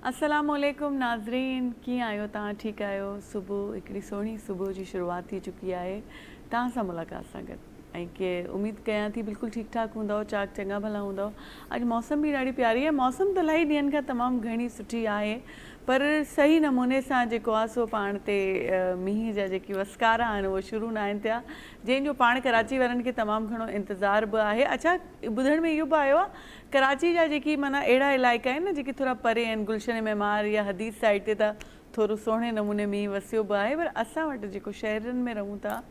अस्सलामुअलैकुम नाज़रीन, कीअं आहियो तव्हां? ठीकु आहियो? सुबुह हिकिड़ी सुहिणी सुबुह जी शुरूआत थी चुकी आहे तव्हां सां मुलाक़ात सां गॾु। ऐं के उमेदु कयां थी बिल्कुलु ठीकु ठाकु हूंदव, चाक चङा भला हूंदव। अॼु मौसम बि ॾाढी प्यारी आहे। मौसम त इलाही ॾींहंनि खां तमामु घणी सुठी आहे, पर सही नमूने सां जेको आहे सो पाण ते मींहं जा जेकी वसकारा आहिनि उहे शुरू न आहिनि थिया, जंहिंजो पाण कराची वारनि खे तमामु घणो इंतज़ार बि आहे। अच्छा, ॿुधण में इहो बि आयो आहे कराची जा जेकी माना अहिड़ा इलाइक़ा आहिनि न जेके थोरा परे आहिनि, गुलशन मेमार या हदीस साइड ते त थोरो सुहिणे नमूने मींहुं वसियो बि आहे, पर असां वटि जेको शहरनि में रहूं था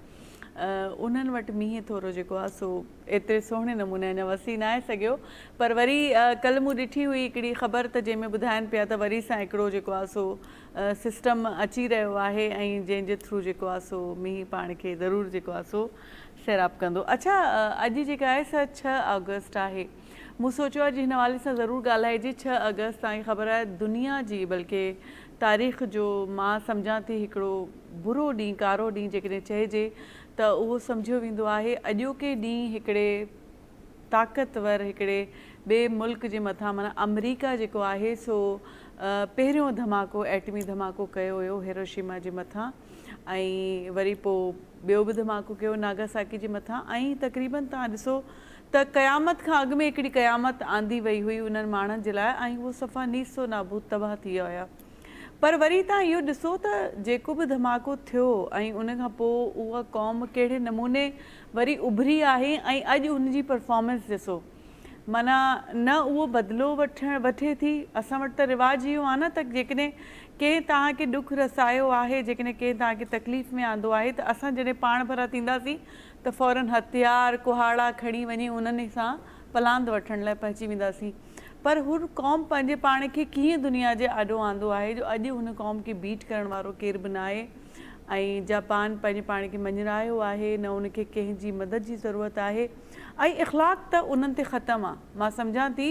उन्हनि वटि मींहुं थोरो जेको आहे सो एतिरे सुहिणे नमूने अञा वसी न आहे सघियो। पर वरी कल्ह मूं ॾिठी हुई हिकिड़ी ख़बर त जंहिंमें ॿुधाइनि पिया त वरी सां हिकिड़ो जेको आहे सो सिस्टम अची रहियो आहे ऐं जंहिंजे थ्रू जेको आहे सो मींहुं पाण खे ज़रूरु जेको आहे सो सैराब कंदो। अच्छा, अॼु जेका आहे सा 6 अगस्त आहे। मूं सोचियो आहे जिन हवाले सां ज़रूरु ॻाल्हाइजे। 6 अगस्त तव्हांखे ख़बर आहे दुनिया जी बल्कि तारीख़ जो मां सम्झां थी हिकिड़ो बुरो ॾींहुं, कारो ॾींहुं जेकॾहिं चइजे त उहो सम्झियो वेंदो आहे। अॼोके ॾींहुं हिकिड़े ताक़तवर हिकिड़े ॿिए मुल्क जे मथां माना अमरीका जेको आहे सो पहिरियों धमाको एटमी धमाको कयो हुयो हिरोशिमा जे मथां, ऐं वरी पोइ ॿियो बि धमाको कयो नागासाकी जे मथां, ऐं तक़रीबन तव्हां ॾिसो त क़यामत खां अॻु में हिकिड़ी क़यामत आंदी वई हुई उन्हनि माण्हुनि जे लाइ, ऐं उहो सफ़ा नीसो नाबूद तबाह थी विया हुया। पर वरी तव्हां इहो ॾिसो त जेको बि धमाको थियो ऐं उन खां पोइ उहा क़ौम कहिड़े नमूने वरी उभरी आहे, ऐं अॼु उनजी परफॉर्मेंस ॾिसो, माना न उहो बदिलो वठे थी। असां वटि त रिवाज इहो आहे न त जेकॾहिं कंहिं तव्हांखे ॾुख रसायो आहे, जेकॾहिं कंहिं तव्हांखे तकलीफ़ में आंदो आहे त असां जॾहिं पाण भरा थींदासीं त फ़ौरन हथियार कुहाड़ा खणी वञी उन्हनि सां पलांद वठण लाइ पहुची वेंदासीं। पर हू क़ौम पंहिंजे पाण खे कीअं दुनिया जे आॾो आंदो आहे जो अॼु हुन क़ौम खे बीट करण वारो केर बि न आहे, ऐं जापान पंहिंजे पाण खे मञरायो आहे, न उनखे कंहिंजी मदद जी ज़रूरत आहे, ऐं इख़लाक़ त उन्हनि ते ख़तमु आहे। मां सम्झां थी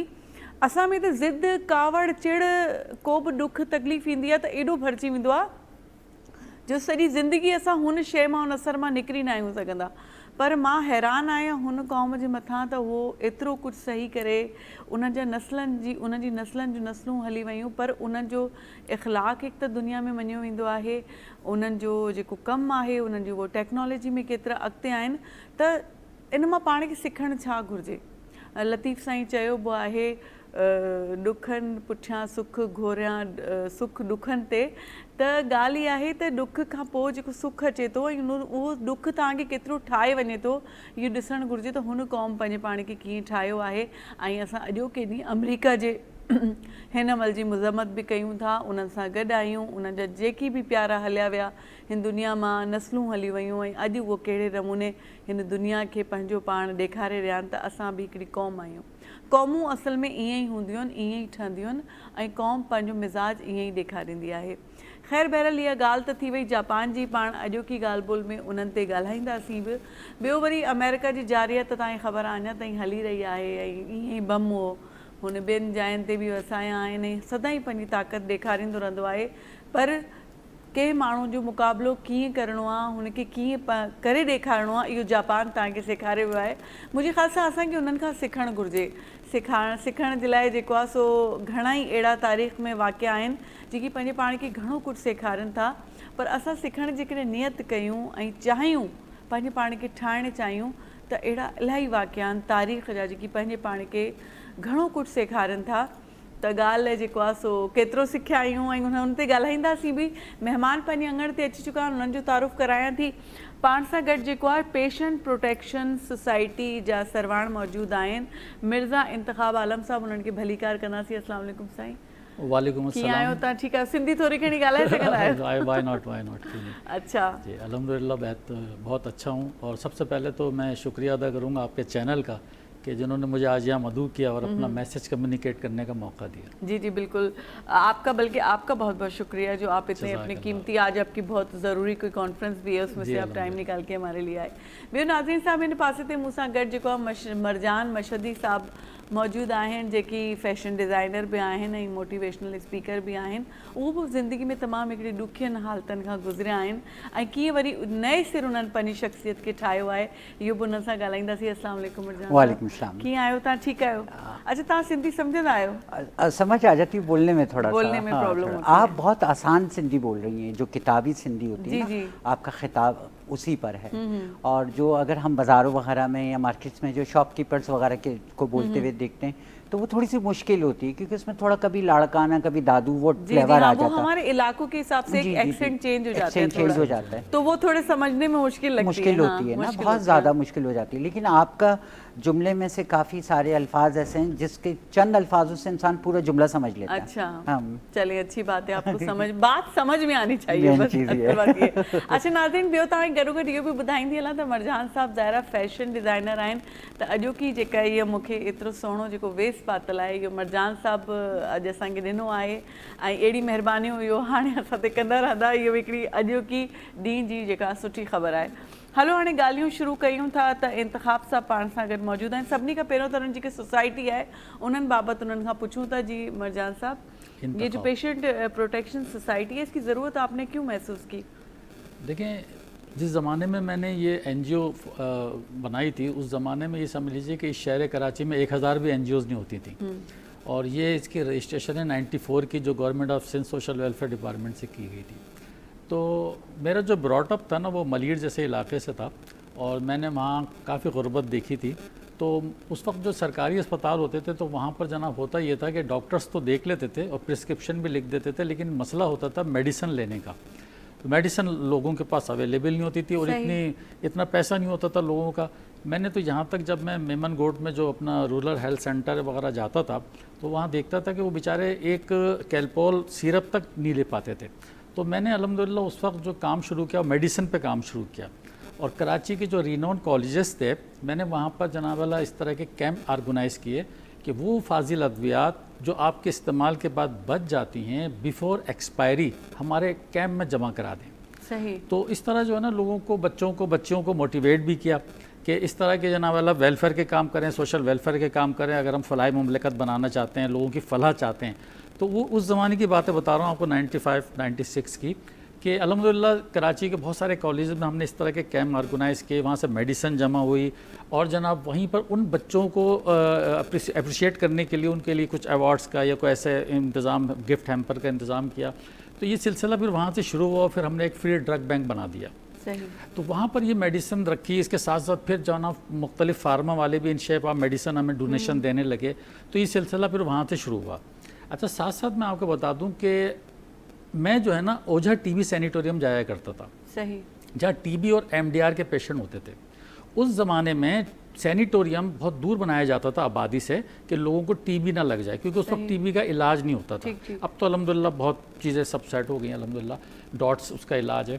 असां में त ज़िद कावड़ चिड़ को बि ॾुख तकलीफ़ ईंदी आहे त एॾो भरिजी वेंदो आहे जो सॼी ज़िंदगी असां हुन शइ मां हुन असर मां निकिरी न आहियूं सघंदा। पर मां हैरान आहियां हुन क़ौम जे मथां त उहो एतिरो कुझु सही करे उन्हनि जा उन्हनि जी नस्लनि जूं नस्लूं हली वियूं, पर उन्हनि जो इख़लाक़ हिकु त दुनिया में मञियो वेंदो आहे, उन्हनि जो जेको कमु आहे उन्हनि जो उहो टेक्नोलॉजी में केतिरा अॻिते आहिनि, त इन मां पाण खे सिखणु छा घुरिजे। लतीफ़ साईं चयो बि आहे ॾुखनि पुठियां सुख घोरियां सुख ॾुखनि ते, त ॻाल्हि इहा आहे त ॾुख खां पोइ जेको सुख अचे थो ऐं उहो ॾुख तव्हांखे केतिरो ठाहे वञे थो, इहो ॾिसणु घुरिजे त हुन क़ौम पंहिंजे पाण खे कीअं ठाहियो आहे। ऐं असां अॼोके ॾींहुं अमरीका जे हिन अमल जी मज़म्मत बि कयूं था, उन्हनि सां गॾु आहियूं, उन्हनि जा जेकी बि प्यारा हलिया विया हिन दुनिया मां नस्लूं हली वियूं, ऐं अॼु उहो कहिड़े नमूने हिन दुनिया खे पंहिंजो पाण ॾेखारे रहिया आहिनि त असां बि हिकिड़ी क़ौम आहियूं। क़ौमूं असल में ईअं ई हूंदियूं आहिनि, ईअं ई ठहंदियूं आहिनि, ऐं क़ौम पंहिंजो मिज़ाज ईअं ई ॾेखारींदी आहे। ख़ैर बहरहाल इहा ॻाल्हि त थी वई जापान जी, पाण अॼोकी ॻाल्हि ॿोल में उन्हनि ते ॻाल्हाईंदासीं बि। ॿियो वरी अमेरिका जी जारियत तव्हांखे ख़बर आहे अञा ताईं हली रही आहे, ऐं ईअं ई बम हो हुन ॿियनि जायुनि ते बि वसाया आहिनि, सदाईं पंहिंजी ताक़त ॾेखारींदो रहंदो आहे। पर कंहिं माण्हू जो मुक़ाबिलो कीअं करिणो आहे, हुनखे कीअं करे ॾेखारिणो आहे, इहो जापान तव्हांखे सेखारे वियो आहे। मुंहिंजे ख़्याल सां असांखे उन्हनि खां सिखणु घुरिजे। सिखण जे लाइ जेको आहे सो घणा ई अहिड़ा तारीख़ में वाक़िआ आहिनि जेकी पंहिंजे पाण खे घणो कुझु सेखारनि था, पर असां सिखण जे करे नियत कयूं ऐं चाहियूं पंहिंजे पाण खे ठाहिणु चाहियूं त अहिड़ा इलाही वाक़िआ आहिनि तारीख़ जा जेकी पंहिंजे पाण खे घणो कुझु सेखारनि था। त ॻाल्हि जेको आहे सो केतिरो सिखिया आहियूं ऐं हुन ते ॻाल्हाईंदासीं बि। महिमान पंहिंजे अङण ते अची चुका आहिनि, उन्हनि जो तारुफ़ करायां थी। पाण सां गॾु जेको आहे पेशेंट प्रोटेक्शन सोसाइटी जा सरवाण मौजूदु आहिनि, मिर्ज़ा इंतिख़ाब आलम साहब, उन्हनि खे भलीकार कंदासीं। अस्सलाम वालेकुम साईं। वालेकुम अस्सलाम। कीअं आहियो तव्हां? ठीकु आहे? सिंधी थोरी घणी ॻाल्हाए सघंदा आहियो? वाई नॉट अच्छा जी, अल्हम्दुलिल्लाह बहुत अच्छा हूँ। और सबसे पहले तो मैं शुक्रिया अदा करूँगा आपके चैनल का कि जिन्होंने मुझे आज यहाँ मदऊ किया और अपना मैसेज कम्युनिकेट करने का मौका दिया। जी जी बिल्कुल, आपका बल्कि आपका बहुत बहुत शुक्रिया जो आप इतने अपने कीमती, आज आपकी बहुत ज़रूरी कोई कॉन्फ्रेंस भी है उसमें से आप टाइम निकाल के हमारे लिए आए। ॿियो नाज़रीन साहब, हिन पासे ते मूंसां गॾु जेको आहे मरजान मशहदी साहब मौजूदु आहिनि, जेकी फैशन डिज़ाइनर बि आहिनि ऐं मोटिवेशनल स्पीकर बि आहिनि। उहो बि ज़िंदगी में तमामु हिकिड़ी ॾुखियनि हालतुनि खां गुज़रिया आहिनि, ऐं कीअं वरी नए सिर उन्हनि पंहिंजी शख़्सियत खे ठाहियो आहे, इहो बि उन्हनि सां ॻाल्हाईंदासीं। अस्सलाम वालेकुम मरजान। वालेकुम सलाम। कीअं आहियो तव्हां? ठीकु आहियो? अच्छा तव्हां सिंधी सम्झंदा आहियो? समझ आ जाती है, बोलने में थोड़ा बोलने सा में प्रॉब्लम थोड़ा। होती है। आप बहुत आसान सिंधी बोल रही हैं, जो किताबी सिंधी होती जी, है जी। ना, आपका खिताब उसी पर है। और जो अगर हम बाज़ारों वगैरह में या मार्केट्स में जो शॉपकीपर्स वगैरह के को बोलते हुए देखते हैं, तो वो थोड़ी सी मुश्किल होती है, क्योंकि उसमें थोड़ा कभी लाड़काना, कभी दादू, वो जी जी फ्लेवर हाँ, आ वो जाता है। हमारे इलाकों के हिसाब से एक जी, जी, जी। एक्सेंट चेंज हो जाता है, एक्सेंट चेंज हो जाता है। तो वो थोड़े समझने में मुश्किल लगती है। मुश्किल हाँ, होती है ना, मुश्किल बहुत होती ज़्यादा है। मुश्किल हो जाती है। लेकिन आपका जुमले में से काफ़ी सारे अल्फाज ऐसे हैं जिसके चंद अल्फाजों से इंसान पूरा जुमला समझ लेता है। अच्छा, हम चलिए अच्छी बात है, आपको बात समझ में आनी चाहिए, मेन बस चीज़ ये असल है। बात ये। अच्छा नाज़रीन, ॿियो तव्हां गॾो गॾु इहो बि ॿुधाईंदी हलां त मरजान साहब ज़ाहिरा फैशन डिज़ाइनर आहिनि, त अॼोकी जेका इहा मूंखे एतिरो सुहिणो जेको वेस पातल आहे, इहो मरजान साहब अॼु असांखे ॾिनो आहे, ऐं अहिड़ी महिरबानी इहो हाणे असां ते कंदा रहंदा। इहो हिकिड़ी अॼोकी ॾींहं जी जेका सुठी ख़बर आहे। हलो हाणे ॻाल्हियूं शुरू कयूं था, त इंतिखाब सां पाण सां गॾु मौजूदु आहिनि। सभिनी खां पहिरियों त उन्हनि जेकी सोसाइटी आहे उन्हनि बाबति उन्हनि खां पुछूं था। जी मरजान साहब, ये जो पेशेंट प्रोटेक्शन सोसाइटी है, इसकी ज़रूरत आपने क्यों महसूस की? देखें, जिस ज़माने में मैंने ये एनजीओ बनाई थी, उस ज़माने में ये समझ लीजिए कि इस शहर कराची में 1000 भी एनजीओज़ नहीं होती थी। और ये इसकी रजिस्ट्रेशन है 94 की, जो government of Sindh social welfare department से की गई थी। तो मेरा जो ब्रॉटअप था ना, वो मलीर जैसे इलाके से था, और मैंने वहाँ काफ़ी गुर्बत देखी थी। तो उस वक्त जो सरकारी अस्पताल होते थे, तो वहाँ पर जनाब होता ये था कि डॉक्टर्स तो देख लेते थे और प्रिस्क्रिप्शन भी लिख देते थे, लेकिन मसला होता था मेडिसिन लेने का। तो मेडिसिन लोगों के पास अवेलेबल नहीं होती थी, और इतना पैसा नहीं होता था लोगों का। मैंने तो यहाँ तक, जब मैं मेमन गोट में जो अपना रूरल हेल्थ सेंटर वगैरह जाता था, तो वहाँ देखता था कि वो बेचारे एक कैलपोल सिरप तक नहीं ले पाते थे। तो मैंने अल्हम्दुलिल्लाह उस वक्त जो काम शुरू किया, मेडिसिन पे काम शुरू किया। और कराची के जो रिनोन कॉलेजेस थे, मैंने वहाँ पर जनाब वाला इस तरह के कैंप ऑर्गेनाइज़ किए कि वो फाजिल अद्वियात जो आपके इस्तेमाल के बाद बच जाती हैं, बिफोर एक्सपायरी हमारे कैंप में जमा करा दें। सही। तो इस तरह जो है ना, लोगों को, बच्चियों को मोटिवेट भी किया कि इस तरह के जनाब वाला वेलफेयर के काम करें, सोशल वेलफेयर के काम करें। अगर हम फलाही मुमलिकत बनाना चाहते हैं, लोगों की फलाह चाहते हैं, तो वो उस ज़माने की बातें बता रहा हूँ आपको, 95-96 की, कि अल्हम्दुलिल्लाह कराची के बहुत सारे कॉलेज में हमने इस तरह के कैंप ऑर्गेनाइज़ किए। वहाँ से मेडिसिन जमा हुई, और जनाब वहीं पर उन बच्चों को अप्रिशिएट करने के लिए उनके लिए कुछ अवार्ड्स का या कोई ऐसे इंतज़ाम, गिफ्ट हैम्पर का इंतज़ाम किया। तो ये सिलसिला फिर वहाँ से शुरू हुआ। फिर हमने एक फ्री ड्रग बैंक बना दिया। सही। तो वहाँ पर ये मेडिसिन रखी। इसके साथ साथ फिर जो ना मुख्तलिफ फार्मा वाले भी इन शेप ऑफ मेडिसिन हमें डोनेशन देने लगे। तो ये सिलसिला फिर वहाँ से शुरू हुआ। अच्छा, साथ साथ मैं आपको बता दूं कि मैं जो है ना, ओझा टीबी सैनिटोरियम जाया करता था। सही। जहाँ टीबी और एमडीआर के पेशेंट होते थे। उस ज़माने में सैनिटोरियम बहुत दूर बनाया जाता था आबादी से, कि लोगों को टीबी ना लग जाए, क्योंकि उस वक्त टीबी का इलाज नहीं होता था। अब तो अल्हम्दुलिल्लाह बहुत चीज़ें सब सेट हो गई हैं, अल्हम्दुलिल्लाह, डॉट्स उसका इलाज है।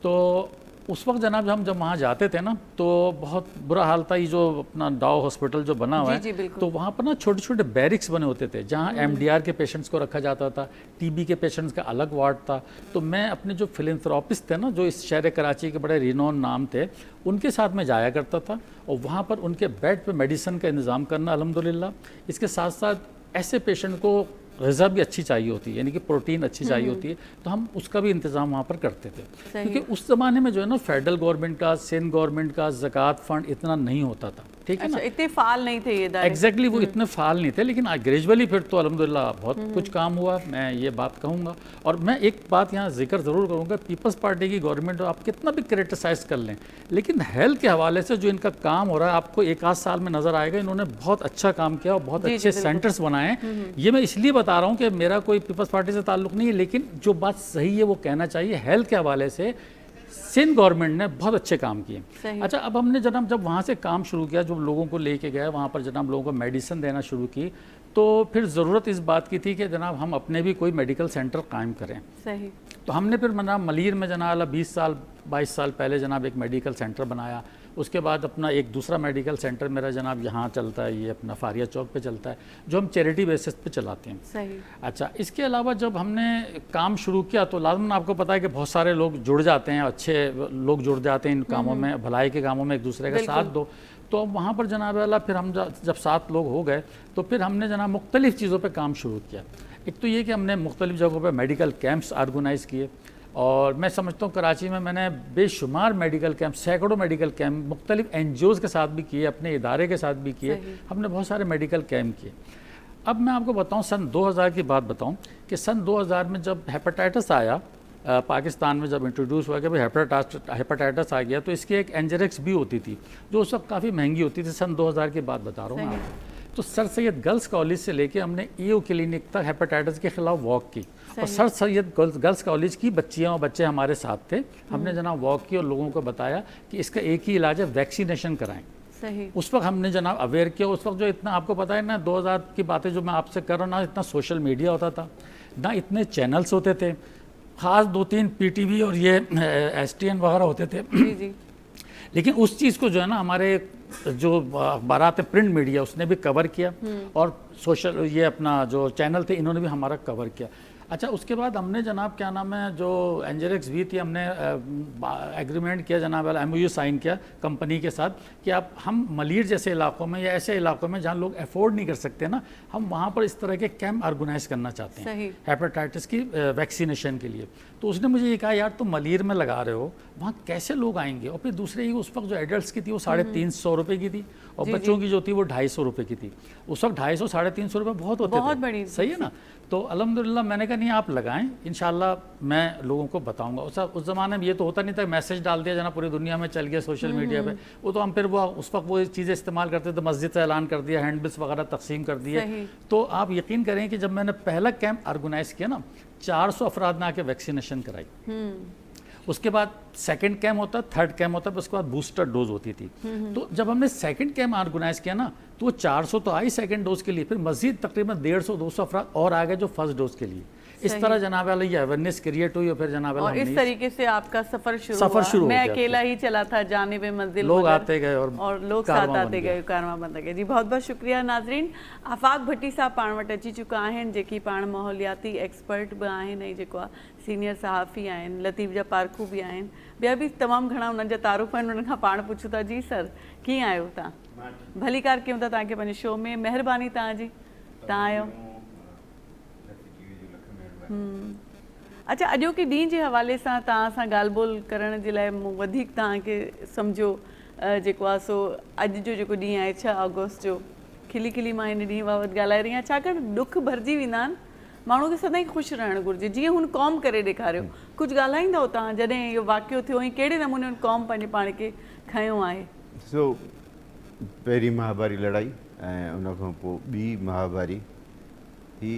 तो उस वक्त जनाब हम जब वहाँ जाते थे ना, तो बहुत बुरा हाल था। ये जो अपना डाउ हॉस्पिटल जो बना हुआ है, तो वहाँ पर ना छोटे छोटे बैरिक्स बने होते थे, जहाँ एमडीआर के पेशेंट्स को रखा जाता था, टीबी के पेशेंट्स का अलग वार्ड था। तो मैं अपने जो फिलैंथ्रोपिस्ट थे ना, जो इस शहर कराची के बड़े रिनोन नाम थे, उनके साथ में जाया करता था, और वहाँ पर उनके बेड पर मेडिसिन का इंतज़ाम करना अल्हम्दुलिल्लाह। इसके साथ साथ ऐसे पेशेंट को ग़िज़ा भी अच्छी चाहिए होती है, यानी कि प्रोटीन अच्छी चाहिए होती है, तो हम उसका भी इंतज़ाम वहाँ पर करते थे। क्योंकि उस ज़माने में जो है ना, फेडरल गवर्नमेंट का, सिंध गवर्नमेंट का ज़कात फ़ंड इतना नहीं होता था, ठीक है ना। इतने फाल नहीं थे ये दायरे। एग्जैक्टली वो इतने फाल नहीं थे, लेकिन ग्रेजुअली फिर तो अल्हम्दुलिल्लाह बहुत कुछ काम हुआ, मैं ये बात कहूँगा। और मैं एक बात यहाँ जिक्र ज़रूर करूँगा, पीपल्स पार्टी की गवर्नमेंट आप कितना भी क्रिटिसाइज़ कर लें, लेकिन हेल्थ के हवाले से जो इनका काम हो रहा है, आपको एक आध साल में नज़र आएगा। इन्होंने बहुत अच्छा काम किया और बहुत अच्छे सेंटर्स बनाए हैं। ये मैं इसलिए बता रहा हूँ कि मेरा कोई पीपल्स पार्टी से ताल्लुक़ नहीं है, लेकिन जो बात सही है वो कहना चाहिए। हेल्थ के हवाले से सिंध गवर्नमेंट ने बहुत अच्छे काम किए। अच्छा, अब हमने जनाब जब वहाँ से काम शुरू किया, जब लोगों को लेके गए वहाँ पर, जनाब लोगों को मेडिसिन देना शुरू की, तो फिर ज़रूरत इस बात की थी कि जनाब हम अपने भी कोई मेडिकल सेंटर कायम करें। सही। तो हमने फिर जनाब मलीर में जनाब 22 साल पहले जनाब एक मेडिकल सेंटर बनाया। उसके बाद अपना एक दूसरा मेडिकल सेंटर मेरा जनाब यहाँ चलता है, ये अपना फारिया चौक पे चलता है, जो हम चैरिटी बेसिस पे चलाते हैं। सही। अच्छा, इसके अलावा जब हमने काम शुरू किया, तो लाजमन आपको पता है कि बहुत सारे लोग जुड़ जाते हैं, अच्छे लोग जुड़ जाते हैं इन कामों में, भलाई के कामों में एक दूसरे का साथ दो। तो अब वहाँ पर जनाब वाला फिर हम जब 7 लोग हो गए, तो फिर हमने जनाब मुख्तलिफ़ चीज़ों पर काम शुरू किया। एक तो ये कि हमने मुख्तलिफ़ जगहों पर मेडिकल कैंप्स ऑर्गेनाइज़ किए। और मैं समझता हूँ कराची में मैंने बेशुमार मेडिकल कैंप, सैकड़ों मेडिकल कैंप मुख्तलिफ NGOs के साथ भी किए, अपने इदारे के साथ भी किए, हमने बहुत सारे मेडिकल कैंप किए। अब मैं आपको बताऊं सन 2000 की बात बताऊं कि सन 2000 में जब हेपेटाइटिस आया पाकिस्तान में, जब इंट्रोड्यूस हुआ कि भाई हेपेटाइटिस आ गया, तो इसकी एक एंजेरेक्स भी होती थी जो उस वक्त काफ़ी महंगी होती थी। सन 2000 की बात बता रहा हूँ मैं आपको। तो सर सैयद गर्ल्स कॉलेज से लेके हमने EO क्लिनिक तक हेपेटाइटिस के खिलाफ वॉक की, और सर सैयद गर्ल्स कॉलेज की बच्चियाँ और बच्चे हमारे साथ थे। हमने जनाब वॉक की और लोगों को बताया कि इसका एक ही इलाज है, वैक्सीनेशन कराएं। सही। उस वक्त हमने जनाब अवेयर किया। उस वक्त जो इतना आपको पता है ना, 2000 की बातें जो मैं आपसे कर रहा हूँ ना, इतना सोशल मीडिया होता था ना, इतने चैनल्स होते थे, ख़ास 2-3 PTV और ये STN वगैरह होते थे। जी जी। लेकिन उस चीज़ को जो है ना, हमारे जो अखबारात प्रिंट मीडिया उसने भी कवर किया, और सोशल ये अपना जो चैनल थे इन्होंने भी हमारा कवर किया। अच्छा, उसके बाद हमने जनाब क्या नाम है, जो एंजेरेक्स भी थी, हमने एग्रीमेंट किया जनाब, MOU साइन किया कंपनी के साथ कि आप हम मलीर जैसे इलाकों में या ऐसे इलाकों में जहाँ लोग अफोर्ड नहीं कर सकते ना, हम वहाँ पर इस तरह के कैंप ऑर्गेनाइज करना चाहते हैं हेपेटाइटिस की वैक्सीनेशन के लिए। तो उसने मुझे ये कहा, यार तुम मलीर में लगा रहे हो, वहाँ कैसे लोग आएंगे? और फिर दूसरे, उस वक्त जो एडल्ट की थी वो 350 रुपये की थी, और बच्चों की जो थी वो 250 रुपये की थी। उस वक्त 250-350 रुपये बहुत होते बहुत थे, बड़ी, सही है ना। तो अल्हम्दुलिल्लाह मैंने कहा नहीं आप लगाएं, इंशाल्लाह मैं लोगों को बताऊंगा। उस ज़माने में ये तो होता नहीं था, मैसेज डाल दिया जना पूरी दुनिया में चल गया सोशल मीडिया पे। वो तो हम फिर वो उस वक्त वो चीज़ें इस्तेमाल करते थे, मस्जिद से ऐलान कर दिया, हैंडबिल्स वगैरह तकसीम कर दिए। तो आप यकीन करें कि जब मैंने पहला कैंप ऑर्गेनाइज किया ना, 400 अफराद ने आके वैक्सीनेशन कराई। उसके बाद सेकंड कैंप होता, थर्ड कैंप होता, उसके बाद बूस्टर डोज होती थी। तो जब हमने सेकंड कैंप ऑर्गेनाइज किया ना, तो वो 400 तो आई सेकंड डोज के लिए, फिर मजीद तकरीबन 150-200 अफराद और आ गए जो फर्स्ट डोज के लिए। इस तरह जनाब वाले ये अवेयरनेस क्रिएट हुई, और फिर जनाब और इस तरीके से आपका सफ़र शुरू हुआ। मैं अकेला ही चला था जाने में मंजिल, लोग आते गए और लोग साथ आते गए, कारवां बन गए। जी बहुत बहुत शुक्रिया नाज़रीन। आफ़ाक़ भट्टी साहब पाण वटि अची चुका आहिनि, जेकी पाण माहौलियाती एक्सपर्ट भी आहिनि, ऐं जेको आहे सीनियर सहाफ़ी आहिनि, लतीफ़ जा पारखू भी आहिनि, ॿिया बि तमामु घणा उन्हनि जा तारुफ़ आहिनि। उन्हनि खां पाण पुछूं था, जी सर कीअं आहियो तव्हां? भली कार कयूं था तव्हांखे पंहिंजे शो में, महिरबानी तव्हांजी, तव्हां आहियो। अच्छा, अॼोके ॾींहं जे हवाले सां तव्हां सां ॻाल्हि ॿोल करण जे लाइ मूं वधीक तव्हांखे सम्झो जेको आहे सो अॼु जो जेको ॾींहुं आहे 6 अगस्त जो, खिली खिली मां हिन ॾींहुं बाबति ॻाल्हाए रही आहियां, छाकाणि ॾुख भरिजी वेंदा आहिनि, माण्हू खे सदाईं ख़ुशि रहणु घुरिजे। जीअं हुन क़ौम करे ॾेखारियो, कुझु ॻाल्हाईंदव तव्हां जॾहिं इहो वाक़ियो थियो ऐं कहिड़े नमूने हुन क़ौम पंहिंजे पाण खे खयो आहे? पहिरीं महाभारी लड़ाई ऐं उन खां पोइ ॿी महाभारी, ही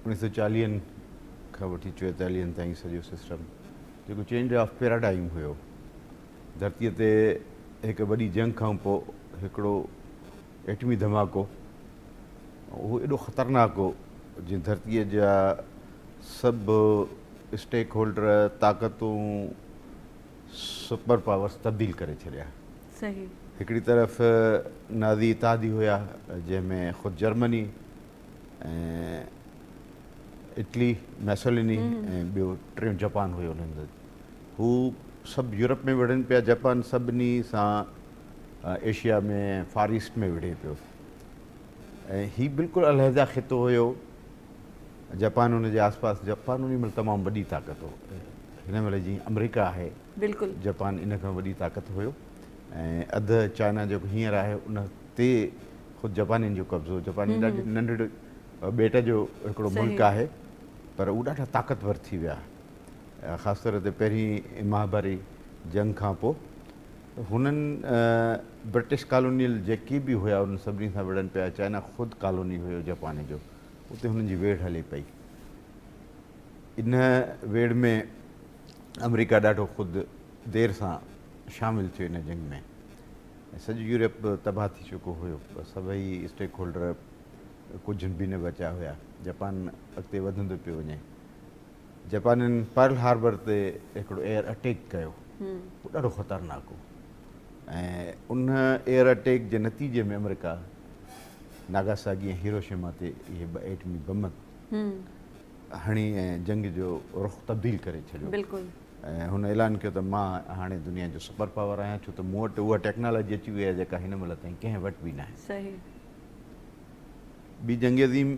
1940 खां वठी 44 ताईं सॼो सिस्टम जेको चेंज ऑफ पैराडाइम हुयो धरतीअ ते, हिकु वॾी जंग खां पोइ हिकिड़ो एटमी धमाको, उहो एॾो ख़तरनाक हो जीअं धरतीअ जा सभु स्टेक होल्डर, ताक़तूं, सुपर पावर्स तब्दील करे छॾिया। सही। हिकिड़ी तरफ़ नाज़ी इत्तेहादी हुया, जंहिंमें ख़ुदि जर्मनी ऐं इटली मैसोलिनी ऐं ॿियो टियों जापान हुयो। उन्हनि हू सभु यूरोप में विढ़नि पिया, जापान सभिनी सां एशिया में फार ईस्ट में विढ़े पियो, ऐं हीउ बिल्कुलु अलहदा ख़ितो हुयो। जापान हुनजे आसपास, जापान उन महिल तमामु वॾी ताक़त हो। हिन महिल जीअं अमेरिका आहे, बिल्कुलु जापान इन खां वॾी ताक़त हुयो, ऐं अधु चाइना जेको हींअर आहे उन ते ख़ुदि जापानियुनि जो कब्ज़ो। जापानी ॾाढी नंढड़े ॿेट जो हिकिड़ो मुल्क आहे, पर उहे ॾाढा ताक़तवर थी विया, ख़ासि तौर ते पहिरीं महाभारी जंग खां पोइ। हुननि ब्रिटिश कॉलोनियल जेकी बि हुया उन्हनि सभिनी सां विढ़नि पिया। चाइना ख़ुदि कॉलोनी हुयो जापान जो, उते हुननि जी वेड़ हले पई। इन वेड़ में अमेरिका ॾाढो ख़ुदि देरि सां शामिलु थियो इन जंग में, ऐं सॼो यूरोप तबाह थी चुको हुयो। सभई स्टेक होल्डर कुझु बि न बचा हुया। जापान अॻिते वधंदो पियो वञे। जापानियुनि पर्ल हार्बर ते हिकिड़ो एयर अटैक कयो, उहो ॾाढो ख़तरनाक हो, ऐं उन एयर अटैक जे नतीजे में अमेरिका नागासागी ऐं हिरोशिमा ते इहे 2 एटमी बम हणी ऐं जंग जो रुख़ तब्दील करे छॾियो। बिल्कुलु। ऐं हुन ऐलान कयो त मां हाणे दुनिया जो सुपर पावर आहियां, छो त मूं वटि उहा टेक्नोलॉजी अची वई आहे जेका हिन महिल ताईं कंहिं वटि बि न आहे। सही। ॿी जंग अज़ीम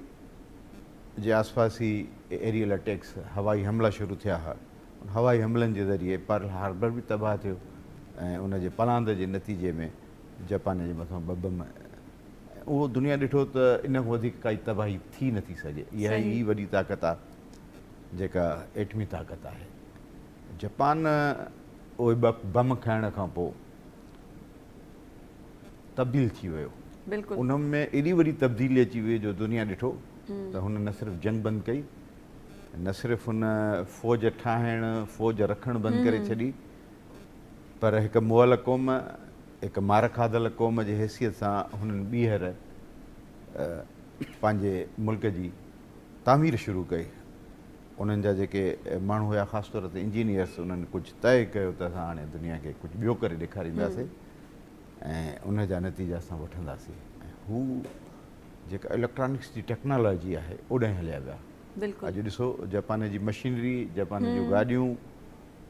जे आसपास ई एरियल अटैक्स, हवाई हमला शुरू थिया हुआ, हवाई हमलनि जे ज़रिए पर्ल हार्बर बि तबाह थियो ऐं उनजे पलांद जे नतीजे में जापान जे मथां बम, उहो दुनिया ॾिठो त इन खां वधीक काई तबाही थी नथी सघे। इहा ई वॾी ताक़त आहे जेका एटमी ताक़त आहे। जापान उहे बम खाइण खां पोइ तब्दील थी वियो, बिल्कुलु उन में एॾी वॾी तब्दीली अची वई जो दुनिया ॾिठो त हुन न सिर्फ़ु जंग बंदि कई, न सिर्फ़ु हुन फ़ौज ठाहिणु फ़ौज रखणु बंदि करे छॾी, पर हिकु मुअल क़ौम, हिकु मार खाधल क़ौम जी हैसियत सां हुननि ॿीहर पंहिंजे मुल्क जी तामीर शुरू कई। उन्हनि जा जेके माण्हू हुया ख़ासि तौर ते इंजीनियर्स, उन्हनि कुझु तइ कयो त असां हाणे दुनिया खे कुझु ॿियो करे ॾेखारींदासीं ऐं उन जा नतीजा असां वठंदासीं। ऐं हू जेका इलेक्ट्रॉनिक्स जी टेक्नोलॉजी आहे ओॾांहुं हलिया विया। बिल्कुलु अॼु ॾिसो जापान जी मशीनरी, जापान जूं गाॾियूं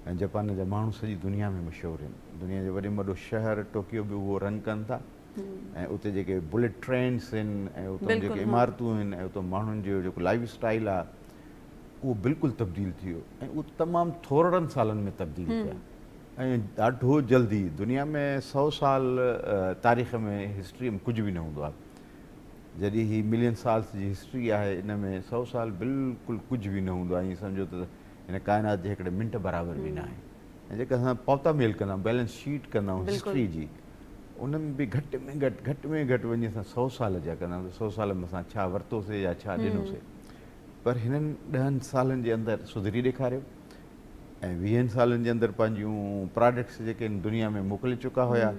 ऐं जापान जा माण्हू सॼी दुनिया में मशहूरु आहिनि। दुनिया जो वॾे में वॾो शहर टोकियो बि उहो रन कनि था ऐं उते जेके बुलेट ट्रेन्स आहिनि ऐं उतां जेके इमारतूं आहिनि ऐं उतां माण्हुनि जो जेको लाइफ स्टाइल आहे उहो बिल्कुलु तब्दील थी वियो ऐं उहो तमामु थोरनि सालनि में तब्दील थिया ऐं ॾाढो जल्दी। दुनिया में 100 साल तारीख़ में हिस्ट्री में कुझु बि न हूंदो आहे, जॾहिं ही मिलियन साल्स जी हिस्ट्री आहे, इन में 100 साल बिल्कुलु कुझु बि न हूंदो आहे। ईअं सम्झो त हिन काइनात जे हिकिड़े मिंट बराबरि बि न आहे। ऐं जेका असां पौता मेल कंदा आहियूं, बैलेंस शीट कंदा आहियूं हिस्ट्री जी, उन में बि घटि में घटि वञी असां 100 साल जा कंदा आहियूं। 100 साल में असां छा वरितोसीं या छा ॾिनोसीं, पर हिननि 10 सालनि जे अंदरि सुधरी ॾेखारियो ऐं 20 सालनि जे अंदरि पंहिंजूं प्रोडक्ट्स जेके आहिनि दुनिया में मोकिले चुका हुया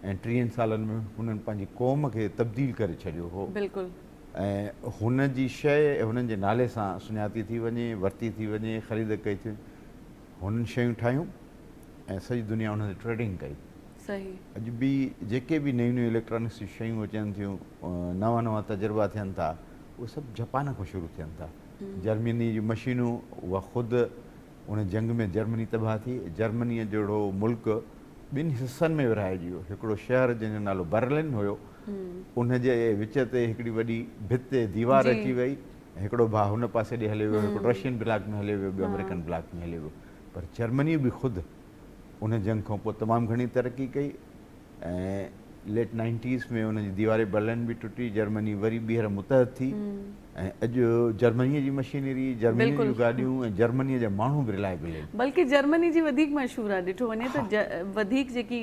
ऐं 30 सालनि में हुननि पंहिंजी क़ौम खे तब्दील करे छॾियो हो। बिल्कुलु ऐं हुन जी शइ हुननि जे नाले सां सुञाती थी वञे, वरिती थी वञे, ख़रीद कई थी, हुननि शयूं ठाहियूं ऐं सॼी दुनिया हुन ते ट्रेडिंग कई। सही। अॼु बि जेके बि नयूं नयूं इलेक्ट्रॉनिक्स जी शयूं अचनि थियूं, नवां नवां तजुर्बा थियनि था, उहे सभु जापान खां शुरू थियनि था। जर्मनी जी मशीनूं, उहा ख़ुदि उन जंग में जर्मनी तबाह थी। जर्मनीअ जहिड़ो मुल्क ॿिनि हिसनि में विरहाइजी वियो। हिकिड़ो शहर जंहिंजो नालो बर्लिन हुयो, उन जे विच ते हिकिड़ी वॾी भित दीवार अची वई, हिकिड़ो भाउ हुन पासे ॾे हलियो वियो, हिकिड़ो रशियन ब्लॉक में हलियो वियो, ॿियो अमेरिकन ब्लॉक में हलियो वियो। पर जर्मनी बि ख़ुदि उन जंग खां पोइ तमामु घणी तरक़ी कई ऐं लेट 90s में उनजी दीवारें बर्लिन बि टुटी, जर्मनी वरी ॿीहर मुतहद थी ऐं अॼु जर्मनीअ जी मशीनरी, जर्मनीअ जूं गाॾियूं ऐं जर्मनीअ जा माण्हू बि रिलायबल आहिनि। बल्कि जर्मनी जी वधीक मशहूरु आहे, ॾिठो वञे त वधीक जेकी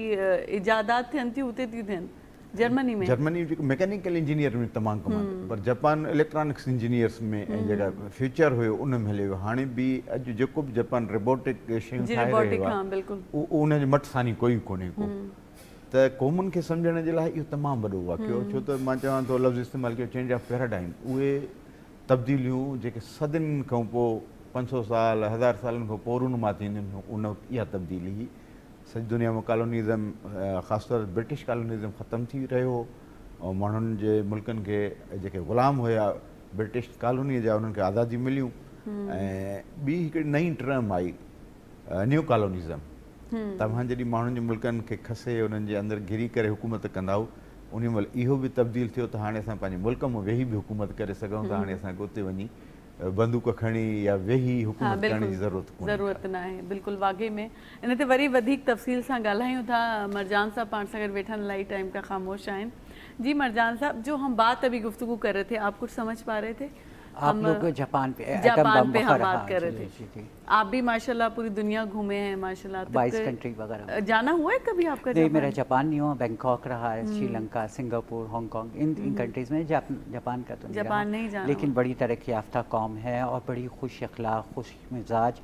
इजादात थियनि थियूं उते थी थियनि जर्मनी में। जर्मनी जेको मैकेनिकल इंजीनियर में तमामु कमाल, पर जापान इलेक्ट्रॉनिक्स इंजीनियर्स में ऐं जेका फ्यूचर हुयो उन में हलियो वियो। हाणे बि अॼु जेको बि जापान रोबोटिक शयूं ठाहे रहियो आहे, उन जे मटसानी कोई कोन्हे को। त क़ौमुनि खे सम्झण जे लाइ इहो तमामु वॾो वाक़ियो, छो त मां चवां थो लफ़्ज़ इस्तेमालु कयो, चेंज ऑफ पैराडाइम। उहे तब्दीलियूं जेके सदियुनि खां पोइ 500 साल 1000 सालनि खां पोइ मां थींदियूं, उन इहा तब्दीली हुई। सॼी दुनिया में कॉलोनिज़म, ख़ासि तौर ब्रिटिश कॉलोनिज़म ख़तमु थी रहियो हो ऐं माण्हुनि जे मुल्कनि खे जेके ग़ुलाम हुया ब्रिटिश कॉलोनीअ जा, उन्हनि खे आज़ादी मिलियूं ऐं ॿी हिकिड़ी नई टर्म आई, न्यू कॉलोनिज़म। तव्हां जॾहिं माण्हुनि जे मुल्कनि खे खसे, उन्हनि जे अंदरि घिरी करे हुकूमत कंदा हुआ, उन महिल इहो बि तब्दील थियो त हाणे असां पंहिंजे मुल्क में वेही बि हुकूमत करे सघूं था। हाणे असांखे उते वञी बंदूक खणी या वेही हुकूमत करण जी ज़रूरत न आहे। बिल्कुलु वाक़ई में इन ते वरी वधीक तफ़सील सां ॻाल्हायूं था। मरजान साहब पाण सां गॾु वेठा इलाही टाइम का खामोश आहिनि। जी मरजान साहब, जो हम बात अभी गुफ्तगू कर रहे थे, आप कुछ समझ पा रहे थे? आप लोग जापान पे हम बात कर रहे थे। आप भी माशाल्लाह पूरी दुनिया घूमे हैं माशाल्लाह, 22 कंट्री वगैरह। जाना हुआ है कभी आपका? नहीं, मेरा जापान नहीं हुआ, बैंकॉक रहा है, श्रीलंका, सिंगापुर, हांगकांग, इन कंट्रीज़ में। जापान का तो जापान नहीं जाना, लेकिन बड़ी तरक्की याफ्ता कौम है और बड़ी खुश अखलाक, खुश मिजाज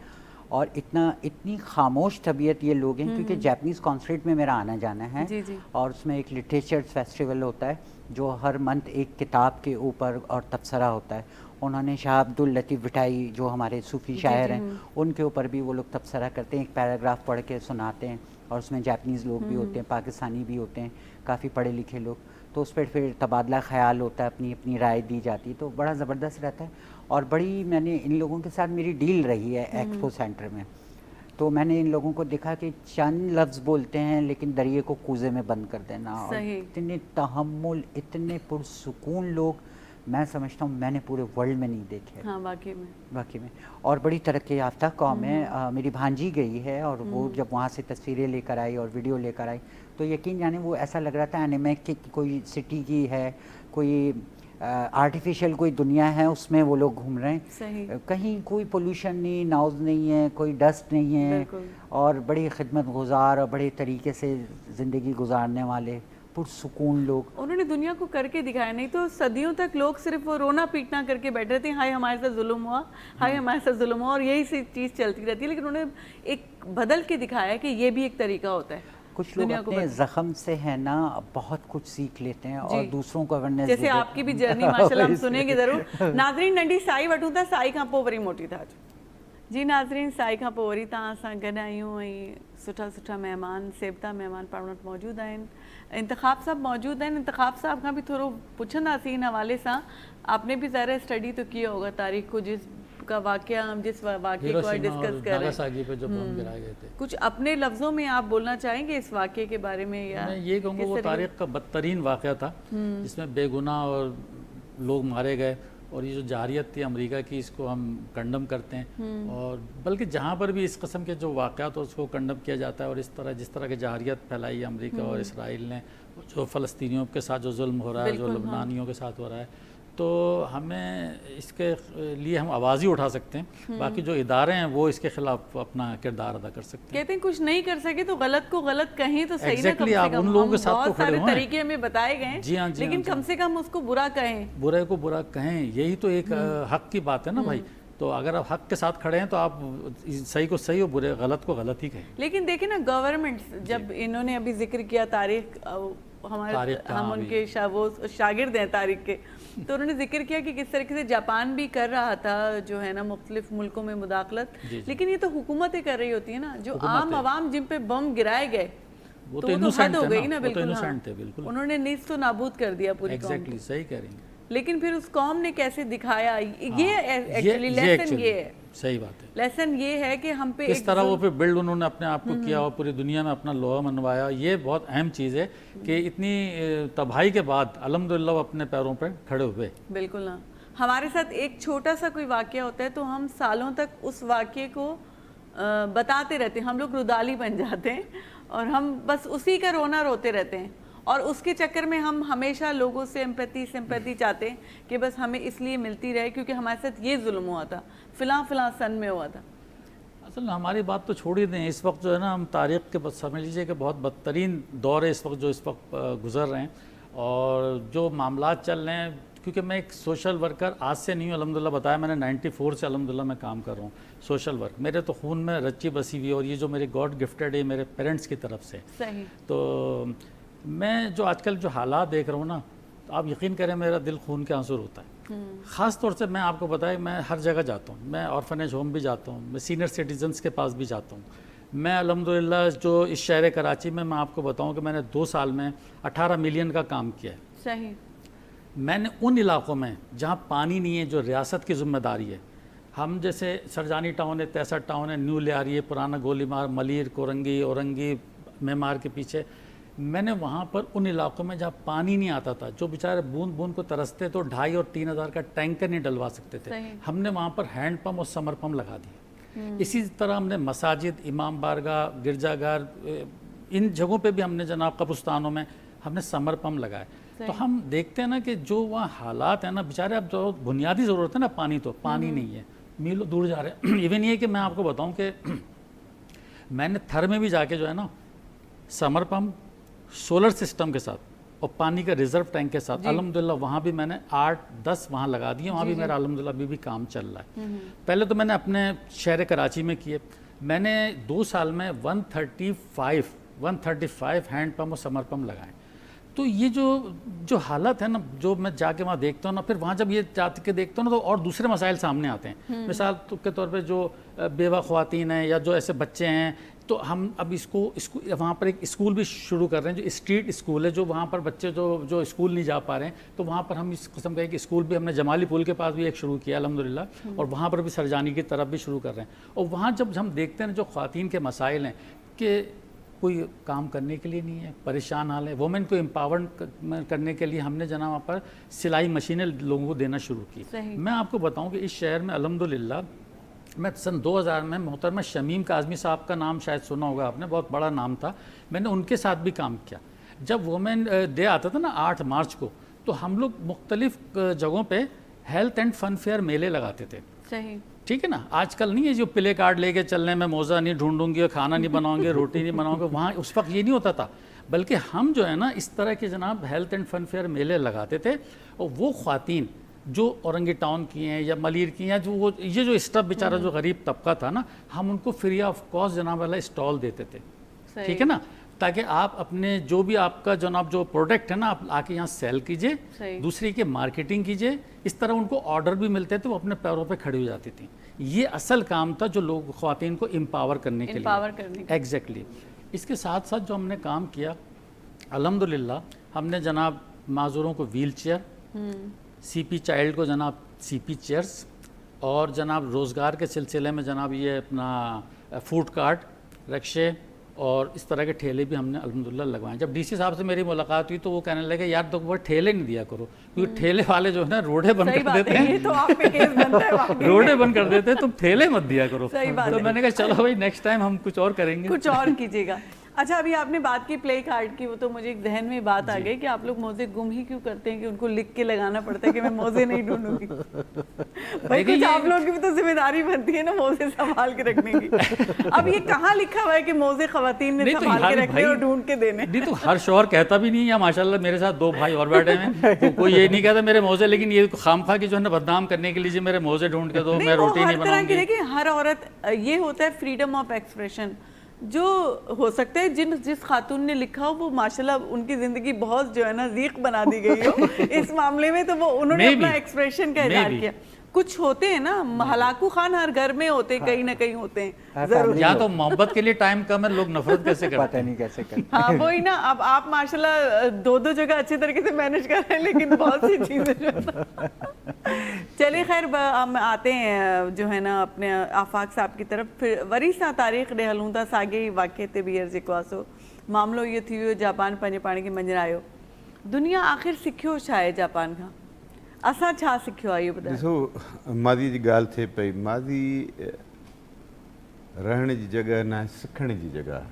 और इतनी खामोश तबीयत ये लोग हैं, क्योंकि जापानीज़ कॉन्सुलेट में मेरा आना जाना है। जी जी। और उसमें एक लिटरेचर फेस्टिवल होता है जो हर मंथ एक किताब के ऊपर और तबसरा होता है। उन्होंने शाह अब्दुल लतीफ़ भटाई जो हमारे सूफ़ी शायर हैं, उनके ऊपर भी वो लोग तबसरा करते हैं, एक पैराग्राफ पढ़ के सुनाते हैं और उसमें जापानीज़ लोग भी होते हैं, पाकिस्तानी भी होते हैं, काफ़ी पढ़े लिखे लोग। तो उस पर फिर तबादला ख़याल होता है, अपनी अपनी राय दी जाती है, तो बड़ा ज़बरदस्त रहता है। और बड़ी मैंने इन लोगों के साथ मेरी डील रही है एक्सपो सेंटर में, तो मैंने इन लोगों को देखा कि चंद लफ्ज़ बोलते हैं लेकिन दरिए को कूज़े में बंद कर देना, और इतने तहम्मुल, इतने पुरसुकून लोग। मैं समझता हूँ मैंने पूरे वर्ल्ड में नहीं देखे। हाँ वाकई में। वाकई में। और बड़ी तरक्की याफ्ता कौम है। मेरी भांजी गई है और वो जब वहाँ से तस्वीरें लेकर आई और वीडियो लेकर आई तो यकीन जाने वो ऐसा लग रहा था एनिमे की कोई सिटी की है, कोई आर्टिफिशियल कोई दुनिया है, उसमें वो लोग घूम रहे हैं। सही। कहीं कोई पोल्यूशन नहीं, नाउज नहीं है, कोई डस्ट नहीं है, बिल्कुल। और बड़ी खिदमत गुजार और बड़े तरीके से ज़िंदगी गुजारने वाले पुरसुकून लोग। उन्होंने दुनिया को करके दिखाया, नहीं तो सदियों तक लोग सिर्फ वो रोना पीटना करके बैठे थे, हाय हमारे साथ जुल्म हुआ, हाय हमारे साथ जुल्म हुआ, और यही सी चीज़ चलती रहती है। लेकिन उन्होंने एक बदल के दिखाया कि ये भी एक तरीका होता है। कुछ लोग अपने ज़ख्म से है ना बहुत कुछ सीख लेते हैं और दूसरों को अवेयरनेस, जैसे आपकी भी जर्नी माशाल्लाह हम सुनेंगे ज़रूर। नाज़रीन नंढी साई वठूं था, साई खां पोइ वरी मोटी था। जी नाज़रीन, साई खां पोइ वरी तव्हां सां गॾु आहियूं ऐं सुठा सुठा महिमान, सेबता महिमान पाण वटि मौजूदु आहिनि। इंतखाब साहब मौजूद हैं। इंतखाब साहब खां भी थोड़ो पुछंदासीं इन हवाले सां। आपने भी ज़रा स्टडी तो किया होगा तारीख को, जिस वाक़या को डिस्कस कर रहे हैं, पे जो बम गिराए गए थे। कुछ अपने लफ्ज़ों में आप बोलना चाहेंगे इस वाक़े के बारे में? या मैं ये कहूँगा वो तारीख का बदतरीन वाक़या था जिसमें बेगुनाह और लोग मारे गए, और ये जो जारियत थी अमेरिका की, इसको हम कंडम करते हैं। और बल्कि जहाँ पर भी इस किस्म के जो वाक़यात हो उसको कंडम किया जाता है। और इस तरह जिस तरह की जारियत फैलाई है अमेरिका और इसराइल ने, जो फ़लस्तीनियों के साथ जो जुल्म हो रहा है, जो लबनानियों के साथ हो रहा है, तो हमें इसके लिए हम आवाज़ ही उठा सकते हैं। बाकी जो इदारे हैं वो इसके खिलाफ अपना किरदार अदा कर सकते हैं। कहते हैं कुछ नहीं कर सके तो गलत को गलत कहें तो सही। Exactly, आप उन लोगों के साथ तो खड़े हुए, तरीके हमें बताए गए, जी हाँ, लेकिन कम से कम उसको बुरा कहें, बुरे को बुरा कहें, यही तो एक हक की बात है ना भाई। तो अगर आप हक के साथ खड़े हैं तो आप सही को सही और बुरे गलत को गलत ही कहें। लेकिन देखें ना, गवर्नमेंट जब इन्होंने अभी जिक्र किया तारीख, हमारे हम उनके वो शागिर्द हैं तारीख के, तो उन्होंने जिक्र किया कि किस तरीके से जापान भी कर रहा था जो है ना मुख्तलिफ मुल्कों में मुदाखलत। लेकिन ये तो हुकूमतें कर रही होती है ना, जो आम आवाम जिन पे बम गिराए गए वो तो इनोसेंट हो गई ना। बिल्कुल थे, बिल्कुल उन्होंने नीज़ तो नाबूद कर दिया पूरी कौम। एग्जैक्टली सही कह रही हैं। लेकिन फिर उस कौम ने कैसे दिखाया, ये एक्चुअली लेसन ये है। सही बात है। लेसन ये है कि हम पे किस तरह वो पे बिल्ड उन्होंने अपने आप को किया और पूरी दुनिया में अपना लोहा मनवाया। ये बहुत अहम चीज़ है कि इतनी तबाही के बाद अल्हम्दुलिल्लाह वो अपने पैरों पर खड़े हुए। बिल्कुल ना। हमारे साथ एक छोटा सा कोई वाक़या होता है तो हम सालों तक उस वाक़ये को बताते रहते हैं, हम लोग रुदाली बन जाते हैं और हम बस उसी का रोना रोते रहते हैं। और उसके चक्कर में हम हमेशा लोगों से सिंपैथी चाहते हैं कि बस हमें इसलिए मिलती रहे क्योंकि हमारे साथ ये जुल्म हुआ था, फ़िलहाल सन में हुआ था। असल हमारी बात तो छोड़ ही दें, इस वक्त जो है ना हम तारीख़ के समझ लीजिए कि बहुत बदतरीन दौर है इस वक्त जो इस वक्त गुज़र रहे हैं। और जो मामलात चल रहे हैं, क्योंकि मैं एक सोशल वर्कर आज से नहीं हूँ, अल्हम्दुलिल्लाह बताया मैंने 94 से अल्हम्दुलिल्लाह मैं काम कर रहा हूँ सोशल वर्क। मेरे तो खून में रची बसी हुई है और ये जो मेरे गॉड गिफ्टेड है मेरे पेरेंट्स की तरफ से। सही। तो मैं जो आजकल जो हालात देख रहा हूँ ना, तो आप यकीन करें मेरा दिल खून के आंसू होता है। ख़ास तौर से मैं आपको बताया, मैं हर जगह जाता हूँ, मैं ऑर्फनेज होम भी जाता हूँ, मैं सीनियर सिटीजन्स के पास भी जाता हूँ। मैं अल्हम्दुलिल्लाह जो इस शहर कराची में, मैं आपको बताऊँ कि मैंने 2 साल में 18 मिलियन का काम किया है। सही। मैंने उन इलाकों में जहाँ पानी नहीं है, जो रियासत की जिम्मेदारी है, हम जैसे सरजानी टाउन है, तैसा टाउन है, न्यू लियारी है, पुराना गोलीमार, मलिर, कोरंगी, औरंगी, मेमार के पीछे, मैंने वहाँ पर उन इलाकों में जहाँ पानी नहीं आता था, जो बेचारे बूंद बूंद को तरसते तो 2,500 और 3,000 का टैंकर नहीं डलवा सकते थे, हमने वहाँ पर हैंड पम्प और समर पम्प लगा दिए। इसी तरह हमने मसाजिद, इमाम बारगाह, गिरजाघर, इन जगहों पे भी हमने जनाब कब्रिस्तानों में हमने समर पम्प लगाए। तो हम देखते हैं ना कि जो वहाँ हालात है ना, बेचारे अब जो बुनियादी ज़रूरत है ना पानी, तो पानी नहीं है, मीलों दूर जा रहे हैं। इवन ये कि मैं आपको बताऊँ कि मैंने थर में भी जाके जो है ना समर पम्प, सोलर सिस्टम के साथ और पानी का रिजर्व टैंक के साथ, अल्हम्दुलिल्लाह वहाँ भी मैंने 8-10 वहाँ लगा दिए। वहाँ भी मेरा अल्हम्दुलिल्लाह अभी भी काम चल रहा है। पहले तो मैंने अपने शहर कराची में किए, मैंने 2 साल में 135 हैंड पम्प और समर पम्प लगाए। तो ये जो हालत है ना, जो मैं जाके वहाँ देखता हूँ ना, फिर वहाँ जब ये जाके देखता हूँ ना, तो और दूसरे मसाइल सामने आते हैं। मिसाल के तौर पे जो बेवा ख़वातीन हैं या जो ऐसे बच्चे हैं, तो हम अब इसको वहाँ पर एक स्कूल भी शुरू कर रहे हैं, जो स्ट्रीट स्कूल है, जो वहाँ पर बच्चे जो स्कूल नहीं जा पा रहे हैं, तो वहाँ पर हम इस किस्म का एक स्कूल भी हमने जमाली पुल के पास भी एक शुरू किया अल्हम्दुलिल्लाह, और वहाँ पर भी सरजानी की तरफ भी शुरू कर रहे हैं। और वहाँ जब हम देखते हैं जो ख़वातीन के मसाइल हैं कि कोई काम करने के लिए नहीं है, परेशान हाल है। वुमेन को एम्पावर करने के लिए हमने जना वहाँ पर सिलाई मशीनें लोगों को देना शुरू की। सही। मैं आपको बताऊं कि इस शहर में अल्हम्दुलिल्लाह, मैं सन 2000 में मोहतरमा शमीम काज़मी साहब का नाम शायद सुना होगा आपने, बहुत बड़ा नाम था, मैंने उनके साथ भी काम किया। जब वुमेन डे आता था ना 8 मार्च को, तो हम लोग मुख्तलिफ जगहों पे हेल्थ एंड फन फेयर मेले लगाते थे। सही। ठीक है ना, आजकल नहीं है जो प्ले कार्ड लेके चलने में मोज़ा नहीं ढूंढूंगी, खाना नहीं बनाऊंगी, रोटी नहीं बनाऊंगी, वहाँ उस वक्त ये नहीं होता था। बल्कि हम जो है ना इस तरह के जनाब हेल्थ एंड फन फेयर मेले लगाते थे, और वो ख़वातीन जो औरंगी टाउन की हैं या मलिर की हैं, जो वो ये जो स्टफ बेचारा जो गरीब तबका था ना, हम उनको फ्री ऑफ कॉस्ट जनाब वाला स्टॉल देते थे। सही। ठीक है ना, ताकि आप अपने जो भी आपका जनाब जो प्रोडक्ट है ना, आप आके यहाँ सेल कीजिए, सही। दूसरी की मार्केटिंग कीजिए। इस तरह उनको ऑर्डर भी मिलते थे, वो अपने पैरों पे खड़ी हो जाती थी। ये असल काम था जो लोग ख़वातीन को एम्पावर करने के लिए। एम्पावर करने के। एग्जैक्टली। इसके साथ साथ जो हमने काम किया अल्हम्दुलिल्लाह, हमने जनाब माजूरों को व्हील चेयर, सीपी चाइल्ड को जनाब सीपी चेयर्स, और जनाब रोज़गार के सिलसिले में जनाब ये अपना फूड कार्ट, रिक्शे और इस तरह के ठेले भी हमने अल्हम्दुलिल्लाह लगवाए। जब डीसी साहब से मेरी मुलाकात हुई तो वो कहने लगे यार तो वो ठेले नहीं दिया करो, क्योंकि ठेले वाले जो है ना रोडे बंद सही कर बात देते है, ये हैं, तो आप पे केस बनता है वाकई में। रोडे बंद कर देते हैं, तुम ठेले मत दिया करो। सही बात तो है। मैंने कहा चलो भाई नेक्स्ट टाइम हम कुछ और करेंगे। कुछ और कीजिएगा। अच्छा, अभी आपने बात की प्ले कार्ड की, वो तो मुझे एक जहन में बात आ गई कि आप लोग मोजे गुम ही क्यों करते हैं कि उनको लिख के लगाना पड़ता है कि मैं मोजे नहीं ढूंढूंगी। भाई कुछ आप लोगों की भी तो जिम्मेदारी बनती है ना मोजे संभाल के रखने की। अब ये कहाँ लिखा हुआ है कि मोजे खवातीन ने नहीं तो संभाल के यार रखने भाई- और ढूंढ के देने? नहीं तो हर शौहर कहता भी नहीं है, माशाल्लाह मेरे साथ 2 भाई और बैठे हैं, तो कोई ये नहीं कहता मेरे मोजे, लेकिन ये खामखा की जो है ना बदनाम करने के लिए जी मेरे मोजे ढूंढ के दो, मैं वो रोटी हर नहीं तरह की, बनाऊंगी। देखिए हर औरत, ये होता है फ्रीडम ऑफ एक्सप्रेशन, जो हो सकता है जिस खातून ने लिखा हो वो माशाल्लाह उनकी जिंदगी बहुत जो है ना ज़ीक़ बना दी गई हो इस मामले में, तो वो उन्होंने Maybe. अपना एक्सप्रेशन का इजहार Maybe. किया। कुछ होते हैं ना हलाकू खान, हर घर में होते हैं, कहीं ना कहीं होते हैं हाँ, जरूर। या तो मोहब्बत के लिए टाइम कम है, लोग नफरत कैसे करते पता हैं। नहीं कैसे करते। हाँ वही ना, अब आप माशाल्लाह 2 जगह अच्छे तरीके से मैनेज कर रहे हैं, लेकिन बहुत सी चीजें जो है ना। चलिए खैर, हम आते हैं जो है ना अपने आफाक साहब की तरफ। फिर वरीसा तारीख डे हलूंदा सागे वाक़े ते बि अर्ज़ जेको आहे सो मामलो इहो थी वियो, जापान पंहिंजे पाण खे मञरायो। दुनिया आख़िर सिखियो छा आहे जापान खां? असां छा सिखियो आहे इहो ॿुधायो। ॾिसो मादी जी ॻाल्हि थिए पई, मादी रहण जी जॻह न आहे, सिखण जी जॻह आहे।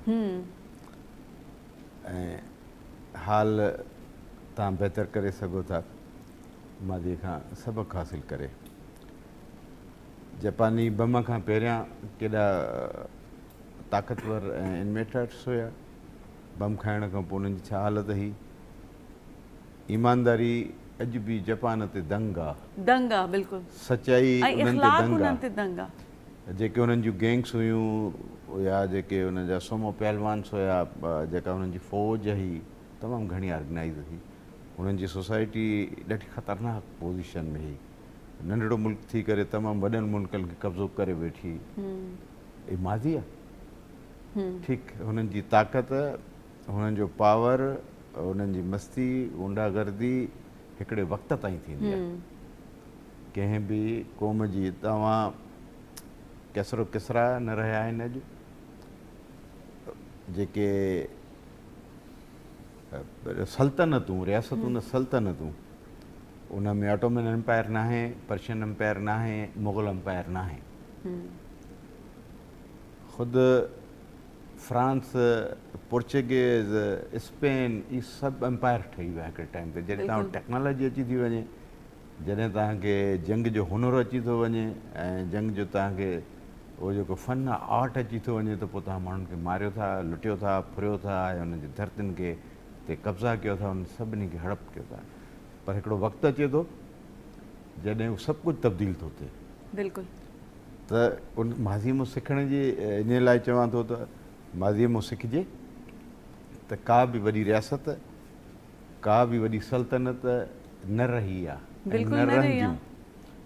ऐं हाल तव्हां बहितर करे सघो था मादीअ खां सबक़ु हासिल करे। जापानी बम खां पहिरियां केॾा ताक़तवर ऐं इन्वेटर्स हुया, बम खाइण खां पोइ उन्हनि जी छा हालत हुई। ईमानदारी अॼु बि जापान ते दंग आहे, दंग आहे बिल्कुलु, सचाई ऐं उन्हनि ते इख़्लाक़ दंग उन्हनि ते आहे। दंग आहे। जेके उन्हनि जूं गैंग्स हुयूं या जेके उन जा सोमो पहलवान्स हुया, जेका उन्हनि जी फ़ौज हुई तमामु घणी ऑर्गेनाइज़ हुई। उन्हनि जी सोसाइटी ॾाढी ख़तरनाक पोज़ीशन में हुई, नंढड़ो मुल्क थी करे तमामु वॾनि मुल्कनि खे कब्ज़ो करे वेठी। ए माज़ी आहे, ठीकु, हुननि जी ताक़त, हुननि जो पावर, हुननि जी मस्ती, गुंडागर्दी हिकिड़े वक़्त ताईं थींदी आहे। कंहिं बि क़ौम जी तव्हां केसरो किसरा न रहिया आहिनि अॼु, जेके सल्तनतूं, रियासतूं न सल्तनतूं, उन में ऑटोमन एम्पायर न आहे, पर्शियन एम्पायर न आहे, मुग़ल एम्पायर न आहे। ख़ुदि फ्रांस, पोर्चुगीज़, स्पेन, इहे सभु एम्पायर ठही विया हिकिड़े टाइम ते। जॾहिं तव्हां टेक्नोलॉजी अची थी वञे, जॾहिं तव्हांखे जंग जो हुनुरु अची थो वञे, ऐं जंग जो तव्हांखे उहो जेको फ़न आहे, आर्ट अची थो वञे, त पोइ तव्हां माण्हुनि खे मारियो था, लुटियो था, फुरियो था, ऐं उन्हनि जी धरतियुनि खे ते कब्ज़ा कयो था, उन सभिनी खे हड़प कयो था। पर हिकिड़ो वक़्तु अचे थो जॾहिं उहो सभु कुझु तब्दील थो थिए। बिल्कुलु। त उन माज़ी मां सिखण जी इन लाइ चवां थो त माज़ीअ मां सिखिजे त का बि वॾी रियासत, का बि वॾी सल्तनत न रही आहे, बिल्कुलु न न रही रहंदियूं।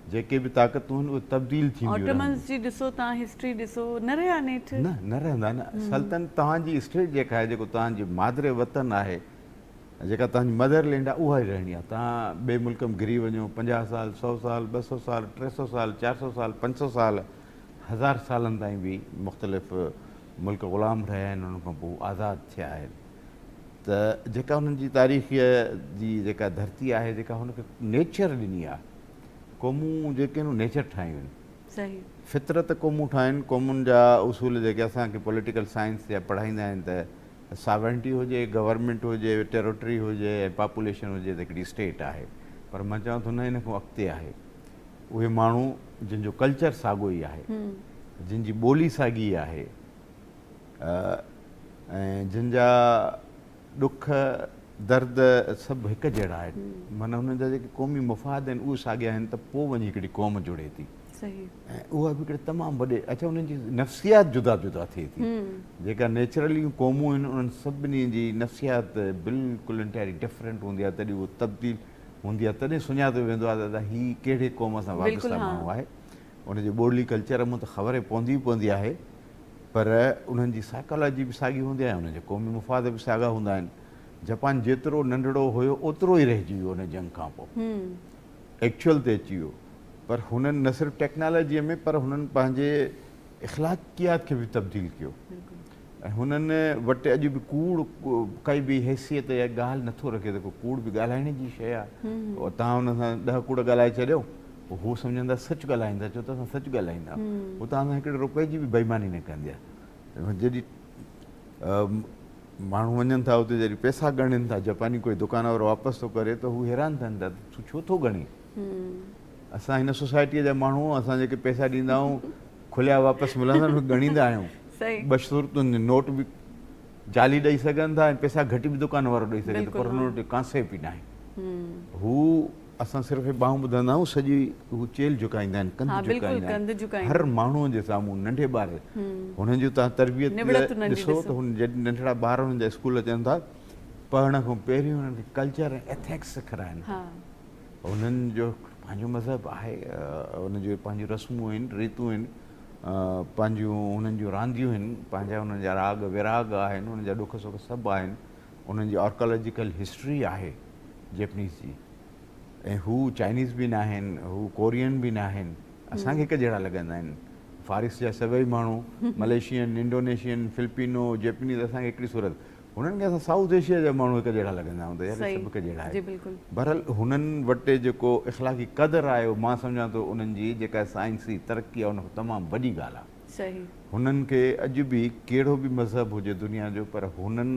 जेके बि ताक़तूं आहिनि उहे तब्दील थींदियूं ऑटोमन्स जी ॾिसो तव्हां, हिस्ट्री ॾिसो, न रहिया नेठि। न रहंदा न। सल्तनत तव्हांजी स्टेट जेका आहे, जेको तव्हांजी मादरे वतन आहे, जेका तव्हांजी मदरलैंड आहे, उहा ई रहणी आहे। तव्हां ॿिए मुल्क में घिरी वञो, 50 साल, 100 साल, 200 साल, 300 साल, 400 साल, 500 साल, 1000 सालनि ताईं बि मुख़्तलिफ़ मुल्क ग़ुलाम रहिया आहिनि, उन खां पोइ आज़ादु थिया आहिनि। त जेका हुननि जी तारीख़ीअ जी जेका धरती आहे, जेका हुनखे नेचर ॾिनी आहे, क़ौमूं जेके आहिनि नेचर ठाहियूं आहिनि, सही फितरत क़ौमूं ठाहिनि। क़ौमुनि जा उसूल जेके असांखे पॉलिटिकल साइंस जा पढ़ाईंदा आहिनि त सॉवरेंटी हुजे, गवर्नमेंट हुजे, टेरिटरी हुजे ऐं पॉपुलेशन हुजे त हिकिड़ी स्टेट आहे। पर मां चवां थो न, हिन खां अॻिते आहे। उहे माण्हू जिन जो कल्चर साॻियो ई आहे, जिन जी ॿोली साॻी आहे, ऐं जिन जा ॾुख दर्द सभु हिकु जहिड़ा आहिनि, माना हुननि जा जेके क़ौमी मफ़ाद आहिनि उहे साॻिया आहिनि, त पोइ वञी हिकिड़ी क़ौम जुड़े थी। सही ऐं उहा बि हिकिड़े तमामु वॾे, अच्छा उन्हनि जी नफ़्सियात जुदा जुदा थिए थी। जेका नेचुरली क़ौमूं आहिनि उन्हनि सभिनी जी नफ़्सियात बिल्कुलु इंटायरली डिफरेंट हूंदी आहे, तॾहिं उहो तब्दील हूंदी आहे, तॾहिं सुञातो वेंदो आहे त हीअ कहिड़े क़ौम सां वाबस्ता माण्हू आहे। उनजे ॿोली कल्चर मूं त ख़बर पवंदी आहे, पर उन्हनि जी साइकोलॉजी बि साॻी हूंदी आहे, उन्हनि जे क़ौमी मुफ़ाद बि साॻा हूंदा आहिनि। जापान जेतिरो नंढड़ो हुयो ओतिरो ई रहिजी वियो उन जंग खां पोइ, एक्चुअल ते अची वियो। पर हुननि न सिर्फ़ु टेक्नोलॉजीअ में, पर हुननि पंहिंजे इख़्लाक़ियात खे बि तब्दील कयो। ऐं हुननि वटि अॼु बि कूड़ काई बि हैसियत या ॻाल्हि नथो रखे त को कूड़ बि ॻाल्हाइण जी शइ आहे। तव्हां हुन सां 10 कूड़ ॻाल्हाए छॾियो, पोइ हू सम्झंदा सच ॻाल्हाईंदा, चओ त असां सच ॻाल्हाईंदा, हू तव्हां सां हिकिड़े रुपए जी बि बेईमानी न कंदी आहे। जॾहिं माण्हू वञनि था उते, जॾहिं पैसा ॻणनि था, जापानी कोई दुकान वारो वापसि थो करे त हू हैरान थियनि था, तूं छो थो ॻणे? असां हिन सोसाइटीअ जा माण्हू, असां जेके पैसा ॾींदा आहियूं खुलिया वापसि मिलंदा आहिनि, ॻणींदा आहियूं। सही 2 सूरतुनि जो नोट बि जाली ॾेई सघनि था ऐं पैसा घटि बि दुकान वारो ॾेई सघे थो, पर हुन वटि कांसे बि न आहे। हू असां सिर्फ़ु बाहूं ॿुधंदा आहियूं, सॼी हू चेल झुकाईंदा आहिनि, कंध झुकाईंदा आहिनि हर माण्हूअ जे साम्हूं, नंढे ॿार। हुननि जी तव्हां तरबियत ॾिसो त हुन जॾहिं नंढड़ा ॿार हुननि जा स्कूल अचनि था, पढ़ण खां पहिरीं हुननि खे कल्चर ऐं एथिक्स सेखाराइनि। हुननि जो पंहिंजो मज़हब आहे, हुन जूं पंहिंजूं रस्मूं आहिनि, रीतूं आहिनि, पंहिंजूं हुननि जूं रांदियूं आहिनि, पंहिंजा हुननि जा राग विराग आहिनि, हुननि जा ॾुख सुख सभु आहिनि। हुननि जी आर्कोलॉजिकल हिस्ट्री आहे जैपनीज़ जी, ऐं हू चाइनीज़ बि न आहिनि, हू कोरियन बि न आहिनि, असांखे हिकु जहिड़ा लॻंदा आहिनि। फारिस जा सभई माण्हू, मलेशियन, इंडोनेशियन, फिलिपिनो, जैपनीज़ असांखे हिकिड़ी सूरत, हुननि खे असां साउथ एशिया जा माण्हू हिकु जहिड़ा लॻंदा आहियूं, त यार सभु हिकु जहिड़ा आहे। बहरहाल हुननि वटि जेको इख़्लाक़ी क़दुरु आहे, मां सम्झां थो उन्हनि जी जेका साइंसी तरक़ी आहे, उन तमामु वॾी ॻाल्हि आहे। हुननि खे अॼु बि कहिड़ो बि मज़हब हुजे दुनिया जो, पर हुननि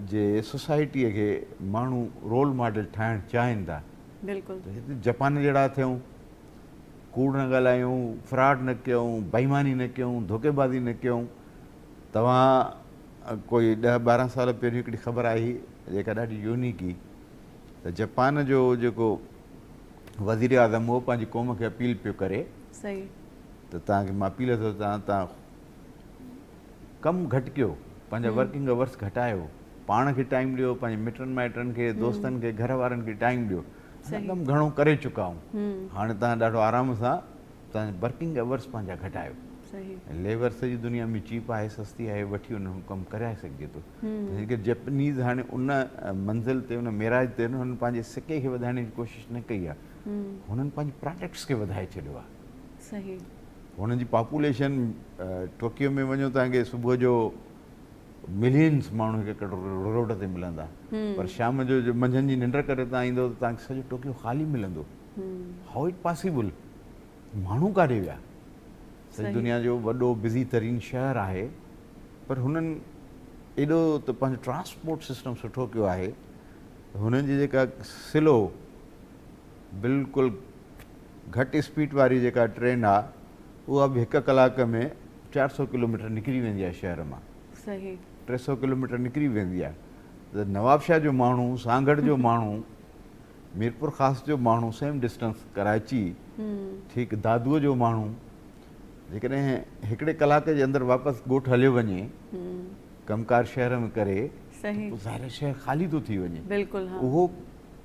जे सोसाइटीअ खे माण्हू रोल मॉडल ठाहिणु चाहिनि था। हिते जापान जहिड़ा थियूं, कूड़ न ॻाल्हायूं, फ्रॉड न कयूं, बेईमानी न कयूं, धोखेबाज़ी न कयूं। तव्हां कोई 10-12 साल पहिरियों हिकिड़ी ख़बर आई जेका ॾाढी यूनिक हुई, त जापान जो जेको वज़ीर आज़म हो पंहिंजी क़ौम खे अपील पियो करे, त तव्हांखे मां अपील थो कयां, तव्हां कमु घटि कयो, पंहिंजा वर्किंग आवर्स घटायो, पाण खे टाइम ॾियो, पंहिंजे मिटनि माइटनि खे, दोस्तनि खे, घर वारनि खे टाइम ॾियो। कमु घणो करे चुका आहियूं, हाणे तव्हां ॾाढो आराम सां तव्हांजा वर्किंग आवर्स पंहिंजा घटायो। लेबर सॼी दुनिया में चीप आहे, सस्ती आहे, वठी हुन कमु कराए सघिजे थो। जेके जैपनीज़ हाणे उन मंज़िल ते, उन मेराज ते हुननि पंहिंजे सिके खे वधाइण जी कोशिशि न कई आहे, हुननि पंहिंजे प्रोडक्ट्स खे वधाए छॾियो आहे। हुननि जी पॉपुलेशन, टोकियो में वञो तव्हांखे सुबुह जो मिलियंस माण्हू हिकु रोड ते मिलंदा, पर शाम जो मंझंदि जी निंड करे तव्हां ईंदो त तव्हांखे सॼो टोकियो ख़ाली मिलंदो। हाउ इट पॉसिबल? माण्हू काॾे विया? सॼी दुनिया जो वॾो बिज़ी तरीन शहर आहे, पर हुननि एॾो त पंहिंजो ट्रांसपोर्ट सिस्टम सुठो कयो आहे, हुननि जी जेका स्लो बिल्कुलु घटि स्पीड वारी जेका ट्रेन आहे, उहा बि 1 कलाक में 400 किलोमीटर निकिरी वेंदी आहे शहर मां, 300 किलोमीटर निकिरी वेंदी आहे। त नवाबशाह जो माण्हू, सांगड़ जो माण्हू, मीरपुर ख़ास जो माण्हू, सेम डिस्टेंस कराची, ठीकु दादूअ जो माण्हू, जेकॾहिं 1 कलाक जे अंदरि वापसि ॻोठु हलियो वञे कमकार शहर में करे, पोइ ज़ाहिर शहर ख़ाली थो थी वञे। उहो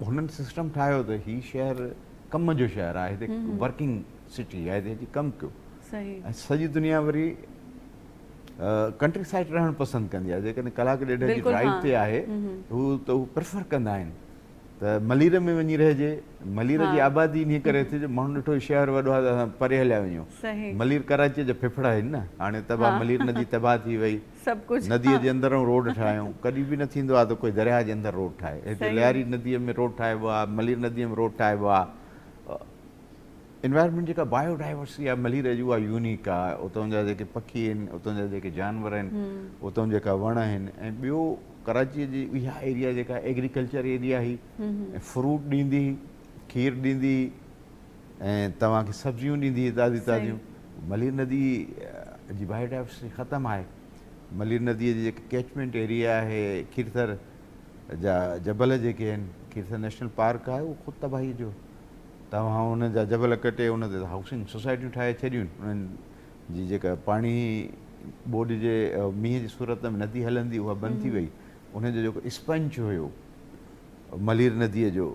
हुननि सिस्टम ठाहियो त हीउ शहर कम जो शहर आहे, हिते वर्किंग सिटी आहे, हिते कमु कयो। ऐं सॼी दुनिया वरी कंट्री साइड रहणु पसंदि कंदी आहे, जेकॾहिं 1-1.5 कलाक जी ड्राइव ते आहे, हू त हू प्रिफर कंदा आहिनि त मलीर में वञी रहिजे, मलीर जी आबादी इन करे थी जो माण्हू ॾिठो शहर वॾो आहे त असां परे हलिया वञूं। सही मलीर कराची जा फिफड़ा आहिनि न, हाणे तबाह मलीर नदी तबाह थी वई, सब कुछ नदीअ जे अंदरि रोड ठाहियूं, कॾहिं बि न थींदो आहे त कोई दरिया जे अंदरि रोड ठाहे। हिते सही। लियारी नदीअ में रोड ठाहिबो आहे, मलीर नदीअ में रोड ठाहिबो आहे। इन्वायरमेंट जेका बायोडाइवर्सिटी आहे मलीर जी उहा यूनिक आहे। उतां जा जेके पखी आहिनि, उतां जा जेके जानवर आहिनि, उतां जेका वण आहिनि, ऐं ॿियो कराचीअ जी इहा एरिया जेका एग्रीकल्चर एरिया हुई, ऐं फ्रूट ॾींदी, खीर ॾींदी, ऐं तव्हांखे सब्जियूं ॾींदी ताज़ी ताज़ियूं। मलीर नदी जी बायोडाइवर्सिटी ख़तमु आहे। मलीर नदीअ जी जेके कैचमेंट एरिया आहे, खीरथर जा जबल जेके आहिनि, खीरथर नेशनल पार्क आहे, उहो ख़ुदि तबाही जो। तव्हां हुन जा जबल कटे उन ते हाउसिंग सोसाइटियूं ठाहे छॾियूं। उन्हनि जी जेका पाणी बोर्ड जे मींहं जी सूरत में नदी हलंदी उहा बंदि थी वई। उनजो जेको स्पंज हुयो मलीर नदीअ जो,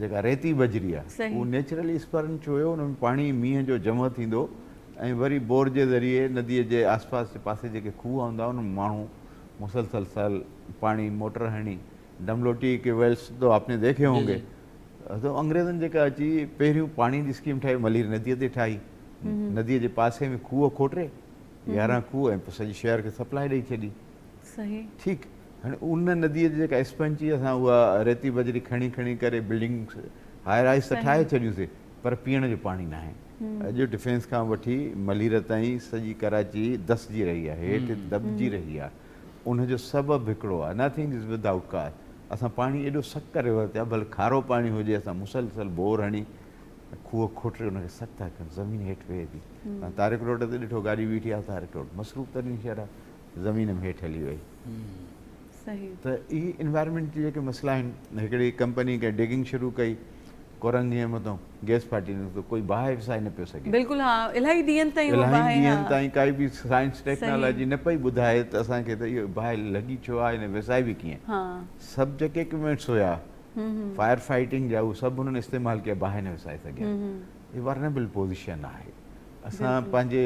जेका रेती बजरी आहे, उहो नेचुरली स्पंज हुयो। उन में पाणी मींहं जो जमा थींदो ऐं वरी बोर जे ज़रिए नदीअ जे आसपास जे पासे जेके खूह हूंदा उन में माण्हू मुसलसल साल पाणी मोटर हणी डमलोटी के वेल्स तो आपने देखे होंगे। तो अंग्रेज़नि जेका अची पहिरियों पाणी जी स्कीम ठाही मलीर नदीअ ते ठाही। नदीअ जे पासे में खूह खोटे 11 खूह ऐं पोइ सॼे शहर खे सप्लाई ॾेई छॾी। सही ठीकु। हाणे उन नदीअ जी जेका स्पंज असां उहा रेती बजरी खणी खणी करे बिल्डिंग्स हाई राइज़ त ठाहे छॾियूंसीं, पर पीअण जो पाणी न आहे। अॼु डिफेंस खां वठी मलीर ताईं सॼी कराची दसिजी रही आहे, हेठि दॿिजी रही आहे। उनजो सबबु हिकिड़ो आहे, नथिंग इज़ विदाउट काज़। असां पाणी एॾो सख़्तु करे वरितो, भले खारो पाणी हुजे, असां मुसलसल बोर हणी खूह खोटे उनखे सख़्तु था कयूं, ज़मीन हेठि वेहे थी। तव्हां तारिक रोड ते ॾिठो गाॾी बीठी आहे, तारिक रोड मसरूफ़ तरीन शहर आहे, ज़मीन में हेठि हली वई। सही त इहे इन्वायरमेंट जी जेके मसइला आहिनि, हिकिड़ी कंपनी खे डिगिंग शुरू कई कोरंगीअ मथां, गैस फाटी निकितो, कोई बाहि विसाए न पियो सघे। बिल्कुलु हा, इलाही ॾींहंनि ताईं उहो इलाही बाहि, ॾींहंनि हा। ताईं काई बि साइंस टेक्नोलॉजी न पई ॿुधाए त असांखे त इहो बाहि लॻी छो आहे, हिन विसाए बि कीअं। सभु जेके इक्विपमेंट्स हुया फायर फाइटिंग जा, उहे सभु हुननि इस्तेमालु कया, बाहि न विसाए सघिया। इहा वर्नेबल पोज़ीशन आहे। असां पंहिंजे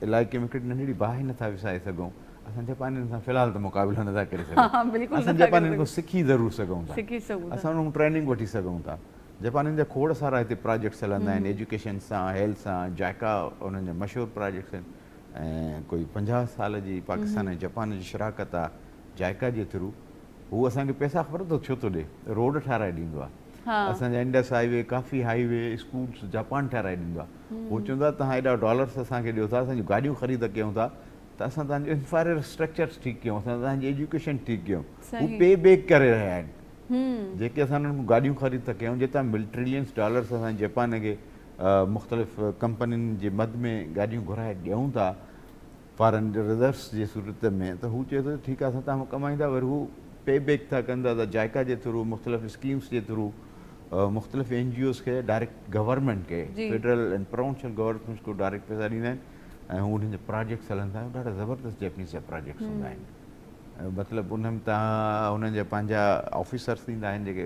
इलाइक़े में हिकिड़ी नंढड़ी बाहि नथा विसाए सघूं। असां जापानियुनि सां फ़िलहालु त मुक़ाबिलो नथा करे सघूं। असां जापानियुनि खां सिखी ज़रूरु सघूं था, असां हुन ट्रेनिंग वठी सघूं था। जापानियुनि जा खोड़ सारा हिते प्रोजेक्ट्स हलंदा आहिनि, एजुकेशन सां, हेल्थ सां। जाइका उन्हनि जा मशहूरु प्रोजेक्ट्स आहिनि, ऐं कोई 50 साल जी पाकिस्तान ऐं जापान जी शराकत आहे जाइका जे थ्रू। हू असांखे पैसा ख़बर अथव छो थो ॾिए, रोड ठाराए ॾींदो आहे। असांजा इंडस हाईवे, काफ़ी हाईवे, स्कूल्स जापान ठाराए ॾींदो आहे। हू चवंदो आहे तव्हां हेॾा डॉलर्स असांखे ॾियो था, असांजी गाॾियूं ख़रीद कयूं था, त असां तव्हांजो इंफ्रास्ट्रक्चर स्ट्रक्चर्स ठीकु कयूं, असां तव्हांजी एजुकेशन ठीकु कयूं। हू पे बैक करे रहिया आहिनि। जेके असां उन्हनि खां गाॾियूं ख़रीद था कयूं, जितां ट्रिलियंस डॉलर्स असां जापान खे मुख़्तलिफ़ कंपनियुनि जे मद में गाॾियूं घुराए ॾियूं था फॉरेन रिज़र्व्स जे सूरत में, त हू चए थो ठीकु आहे असां तव्हां कमाईंदा, वरी हू पे बैक था कंदा त जाइका जे थ्रू, मुख़्तलिफ़ स्कीम्स जे थ्रू, मुख़्तलिफ़ NGOs खे डायरेक्ट गवर्नमेंट खे, फेडरल ऐं प्रोविंशियल गवर्नमेंट्स को डायरेक्ट पैसा ॾींदा आहिनि, ऐं हू उन्हनि जा प्रोजेक्ट्स हलंदा आहिनि। ॾाढा ज़बरदस्त जैपनीज़ जा प्रोजेक्ट्स हूंदा आहिनि। मतिलबु उन में तव्हां हुननि जा पंहिंजा ऑफिसर्स थींदा आहिनि जेके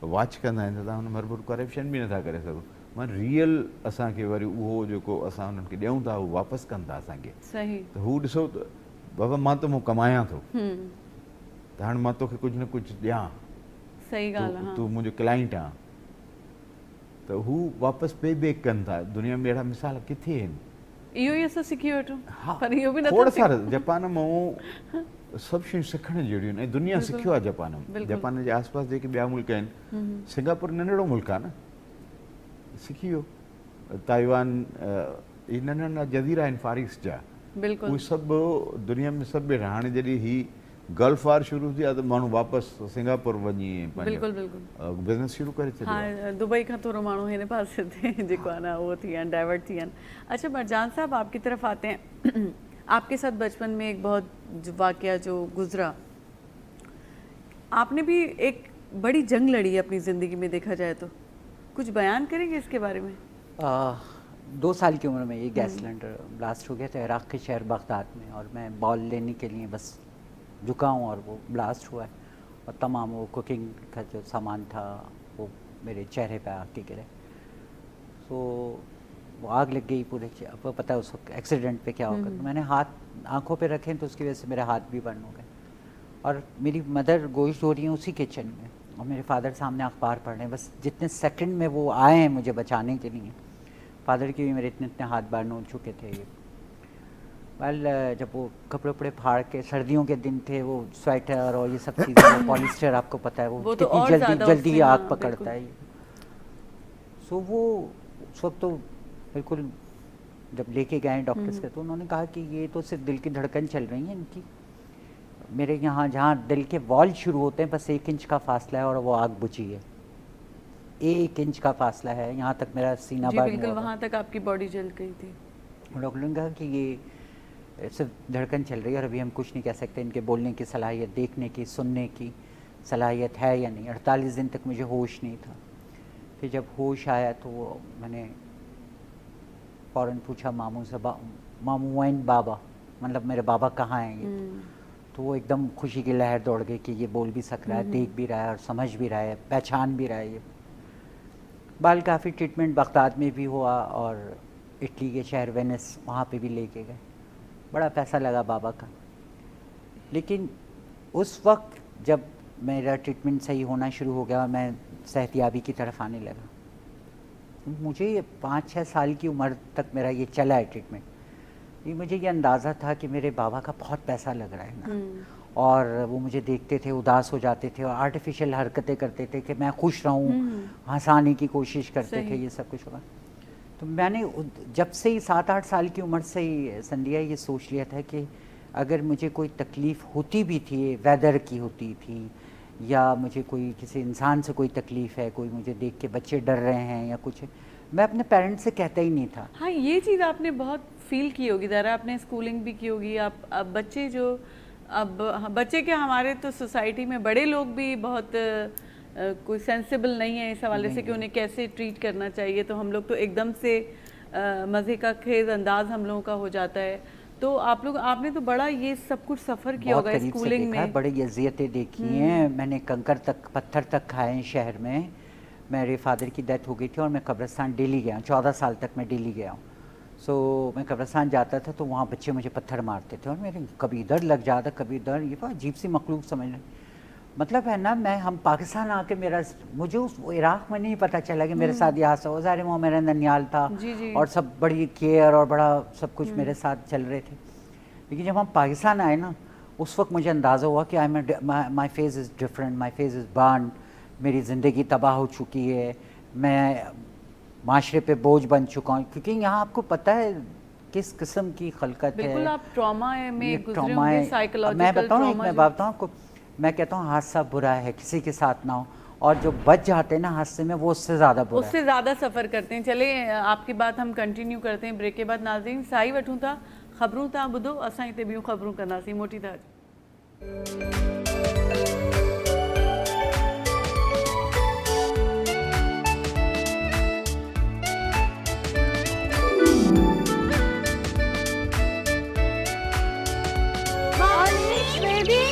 वॉच कंदा आहिनि, त तव्हां हुन मरबूर करप्शन बि नथा करे सघो। मां रियल असांखे वरी उहो जेको असां हुननि खे ॾियूं था उहो वापसि कनि था असांखे। त हू ॾिसो त बाबा मां त मूं कमायां थो, त हाणे मां तोखे कुझु न कुझु ॾियां, तूं मुंहिंजो क्लाइंट आहे, त हू वापसि पे बैक कनि था। दुनिया में अहिड़ा मिसाल किथे आहिनि। इहो ई असां सिखी वठूं, पर इहो बि खोड़ सारा जापान मां सभु शयूं सिखण जहिड़ियूं आहिनि, ऐं दुनिया सिखियो आहे जापान में। जापान जे आसपास जेके ॿिया मुल्क आहिनि, सिंगापुर नंढिड़ो मुल्क आहे न, सिखी वियो। ताइवान, इहे नंढा नंढा जज़ीरा आहिनि फार ईस्ट जा, उहे सभु दुनिया में सभु वेठा। हाणे जॾहिं ही गल्फ वार शुरू थी आहे त माण्हू वापसि सिंगापुर वञी बिज़नेस शुरू करे छॾियो। हाँ, दुबई का थोड़ा माण्हू हिन पासे ते जेको आहे ना वो थी विया, डाइवर्ट थी विया। अच्छा मरजान साहब, आपकी तरफ आते हैं। आपके साथ बचपन में एक बहुत वाक़या जो गुजरा, आपने भी एक बड़ी जंग लड़ी अपनी ज़िंदगी में, देखा जाए तो कुछ बयान करेंगे इसके बारे में? 2 साल की उम्र में ये गैस सिलेंडर ब्लास्ट हो गया था इराक़ के शहर बगदाद में, और मैं बॉल लेने के लिए बस झुका हूँ और वो ब्लास्ट हुआ है, और तमाम वो कुकिंग का जो सामान था वो मेरे चेहरे पे आके गिरे। तो वो आग लग गई पूरे। अब पता है उस वक्त एक्सीडेंट पे क्या होगा, तो मैंने हाथ आंखों पे रखे तो उसकी वजह से मेरे हाथ भी बर्न हो गए। और मेरी मदर गोश्त हो रही हैं उसी किचन में, और मेरे फादर सामने अखबार पढ़ रहे हैं, बस जितने सेकंड में वो आए हैं मुझे बचाने के लिए, फादर के भी मेरे इतने इतने हाथ बार नोच चुके थे ये। वेल जब वो कपड़े उपड़े फाड़ के, सर्दियों के दिन थे, वो स्वेटर और ये सब चीज़ें, पॉलिस्टर आपको पता है वो तो कितनी और जल्दी ज़्यादा जल्दी उससे, आग हाँ, पकड़ता है। सो वो उस वक्त तो बिल्कुल, जब लेके गए डॉक्टर्स के तो उन्होंने कहा कि ये तो सिर्फ दिल की धड़कन चल रही है इनकी, मेरे यहाँ जहाँ दिल के वॉल शुरू होते हैं बस 1 इंच का फासला है और वो आग बुझी है। 1 इंच का फासला है, यहाँ तक मेरा सीना जी बाहर बिल्कुल, नहीं वहाँ तक आपकी बॉडी जल गई थी। डॉक्टर ने कहा कि ये सिर्फ धड़कन चल रही है और अभी हम कुछ नहीं कह सकते, इनके बोलने की सलाहियत, देखने की, सुनने की सलाहियत है या नहीं। 48 दिन तक मुझे होश नहीं था। फिर जब होश आया तो मैंने फ़ौरन पूछा मामू से, मामू वैन बाबा, मतलब मेरे बाबा कहाँ हैं ये? तो वो एकदम खुशी की लहर दौड़ गई कि ये बोल भी सक रहा है, देख भी रहा है और समझ भी रहा है, पहचान भी रहा है ये। बाल काफ़ी ट्रीटमेंट बगदाद में भी हुआ और इटली के शहर वेनिस, वहाँ पे भी लेके गए, बड़ा पैसा लगा बाबा का। लेकिन उस वक्त जब मेरा ट्रीटमेंट सही होना शुरू हो गया और मैं सेहतियाबी की तरफ आने लगा, मुझे ये 5-6 साल की उम्र तक मेरा ये चला है ट्रीटमेंट, ये मुझे ये अंदाज़ा था कि मेरे बाबा का बहुत पैसा लग रहा है ना, और वो मुझे देखते थे, उदास हो जाते थे और आर्टिफिशियल हरकतें करते थे कि मैं खुश रहूं, हंसाने की कोशिश करते थे, ये सब कुछ होगा। तो मैंने जब से ही 7-8 साल की उम्र से ही संध्या ये सोच लिया था कि अगर मुझे कोई तकलीफ़ होती भी थी, वेदर की होती थी या मुझे कोई किसी इंसान से कोई तकलीफ़ है, कोई मुझे देख के बच्चे डर रहे हैं या कुछ, मैं अपने पेरेंट्स से कहता ही नहीं था। हाँ, ये चीज़ आपने बहुत फील की होगी ज़रा, आपने स्कूलिंग भी की होगी। आप अब बच्चे जो अब बच्चे क्या, हमारे तो सोसाइटी में बड़े लोग भी बहुत कोई सेंसिबल नहीं है इस हवाले से कि उन्हें कैसे ट्रीट करना चाहिए, तो हम लोग तो एकदम से मज़े का खेज अंदाज हम लोगों का हो जाता है। तो आपने तो बड़ा ये सब कुछ सफ़र किया होगा स्कूलिंग में। बड़ी अजियतें देखी हैं मैंने, कंकर तक, पत्थर तक खाए हैं शहर में। मेरे फादर की डेथ हो गई थी और मैं कब्रिस्तान डेली गया हूँ, 14 साल तक मैं डेली गया हूँ। सो मैं कब्रिस्तान जाता था तो वहाँ बच्चे मुझे पत्थर मारते थे और मेरे कभी इधर लग जाता, कभी इधर। ये तो अजीब सी मखलूक समझ लें, मतलब है ना, हम पाकिस्तान आके मुझे उस इराक़ में नहीं पता चला कि मेरे साथ ये हादसा हो। ज़ाहिर है वो मेरा ननियाल था और सब बड़ी केयर और बड़ा सब कुछ मेरे साथ चल रहे थे। लेकिन जब हम पाकिस्तान आए ना, उस वक्त मुझे अंदाज़ा हुआ कि my face is different, my face is burn, मेरी ज़िंदगी तबाह हो चुकी है, मैं माशरे पे बोझ बन चुका हूँ। क्योंकि यहाँ आपको पता है किस किस्म की खलकत है। बिल्कुल, आप ट्रॉमा में गुजरे ट्रॉमा होंगे, है। साइकोलॉजिकल मैं बताऊँ, ट्रॉमा। मैं बताता हूँ आपको, मैं कहता हूँ हादसा बुरा है, किसी के साथ ना हो, और जो बच जाते हैं ना हादसे में वो उससे ज़्यादा बुरा है, उससे ज़्यादा सफ़र करते हैं। चले आपकी बात हम कंटिन्यू करते हैं ब्रेक के बाद। नाज़रीन, साई वठूं था ख़बरूं था ॿुधो, असां हिते ॿियूं ख़बरूं कंदासीं, मोटी था। बेबी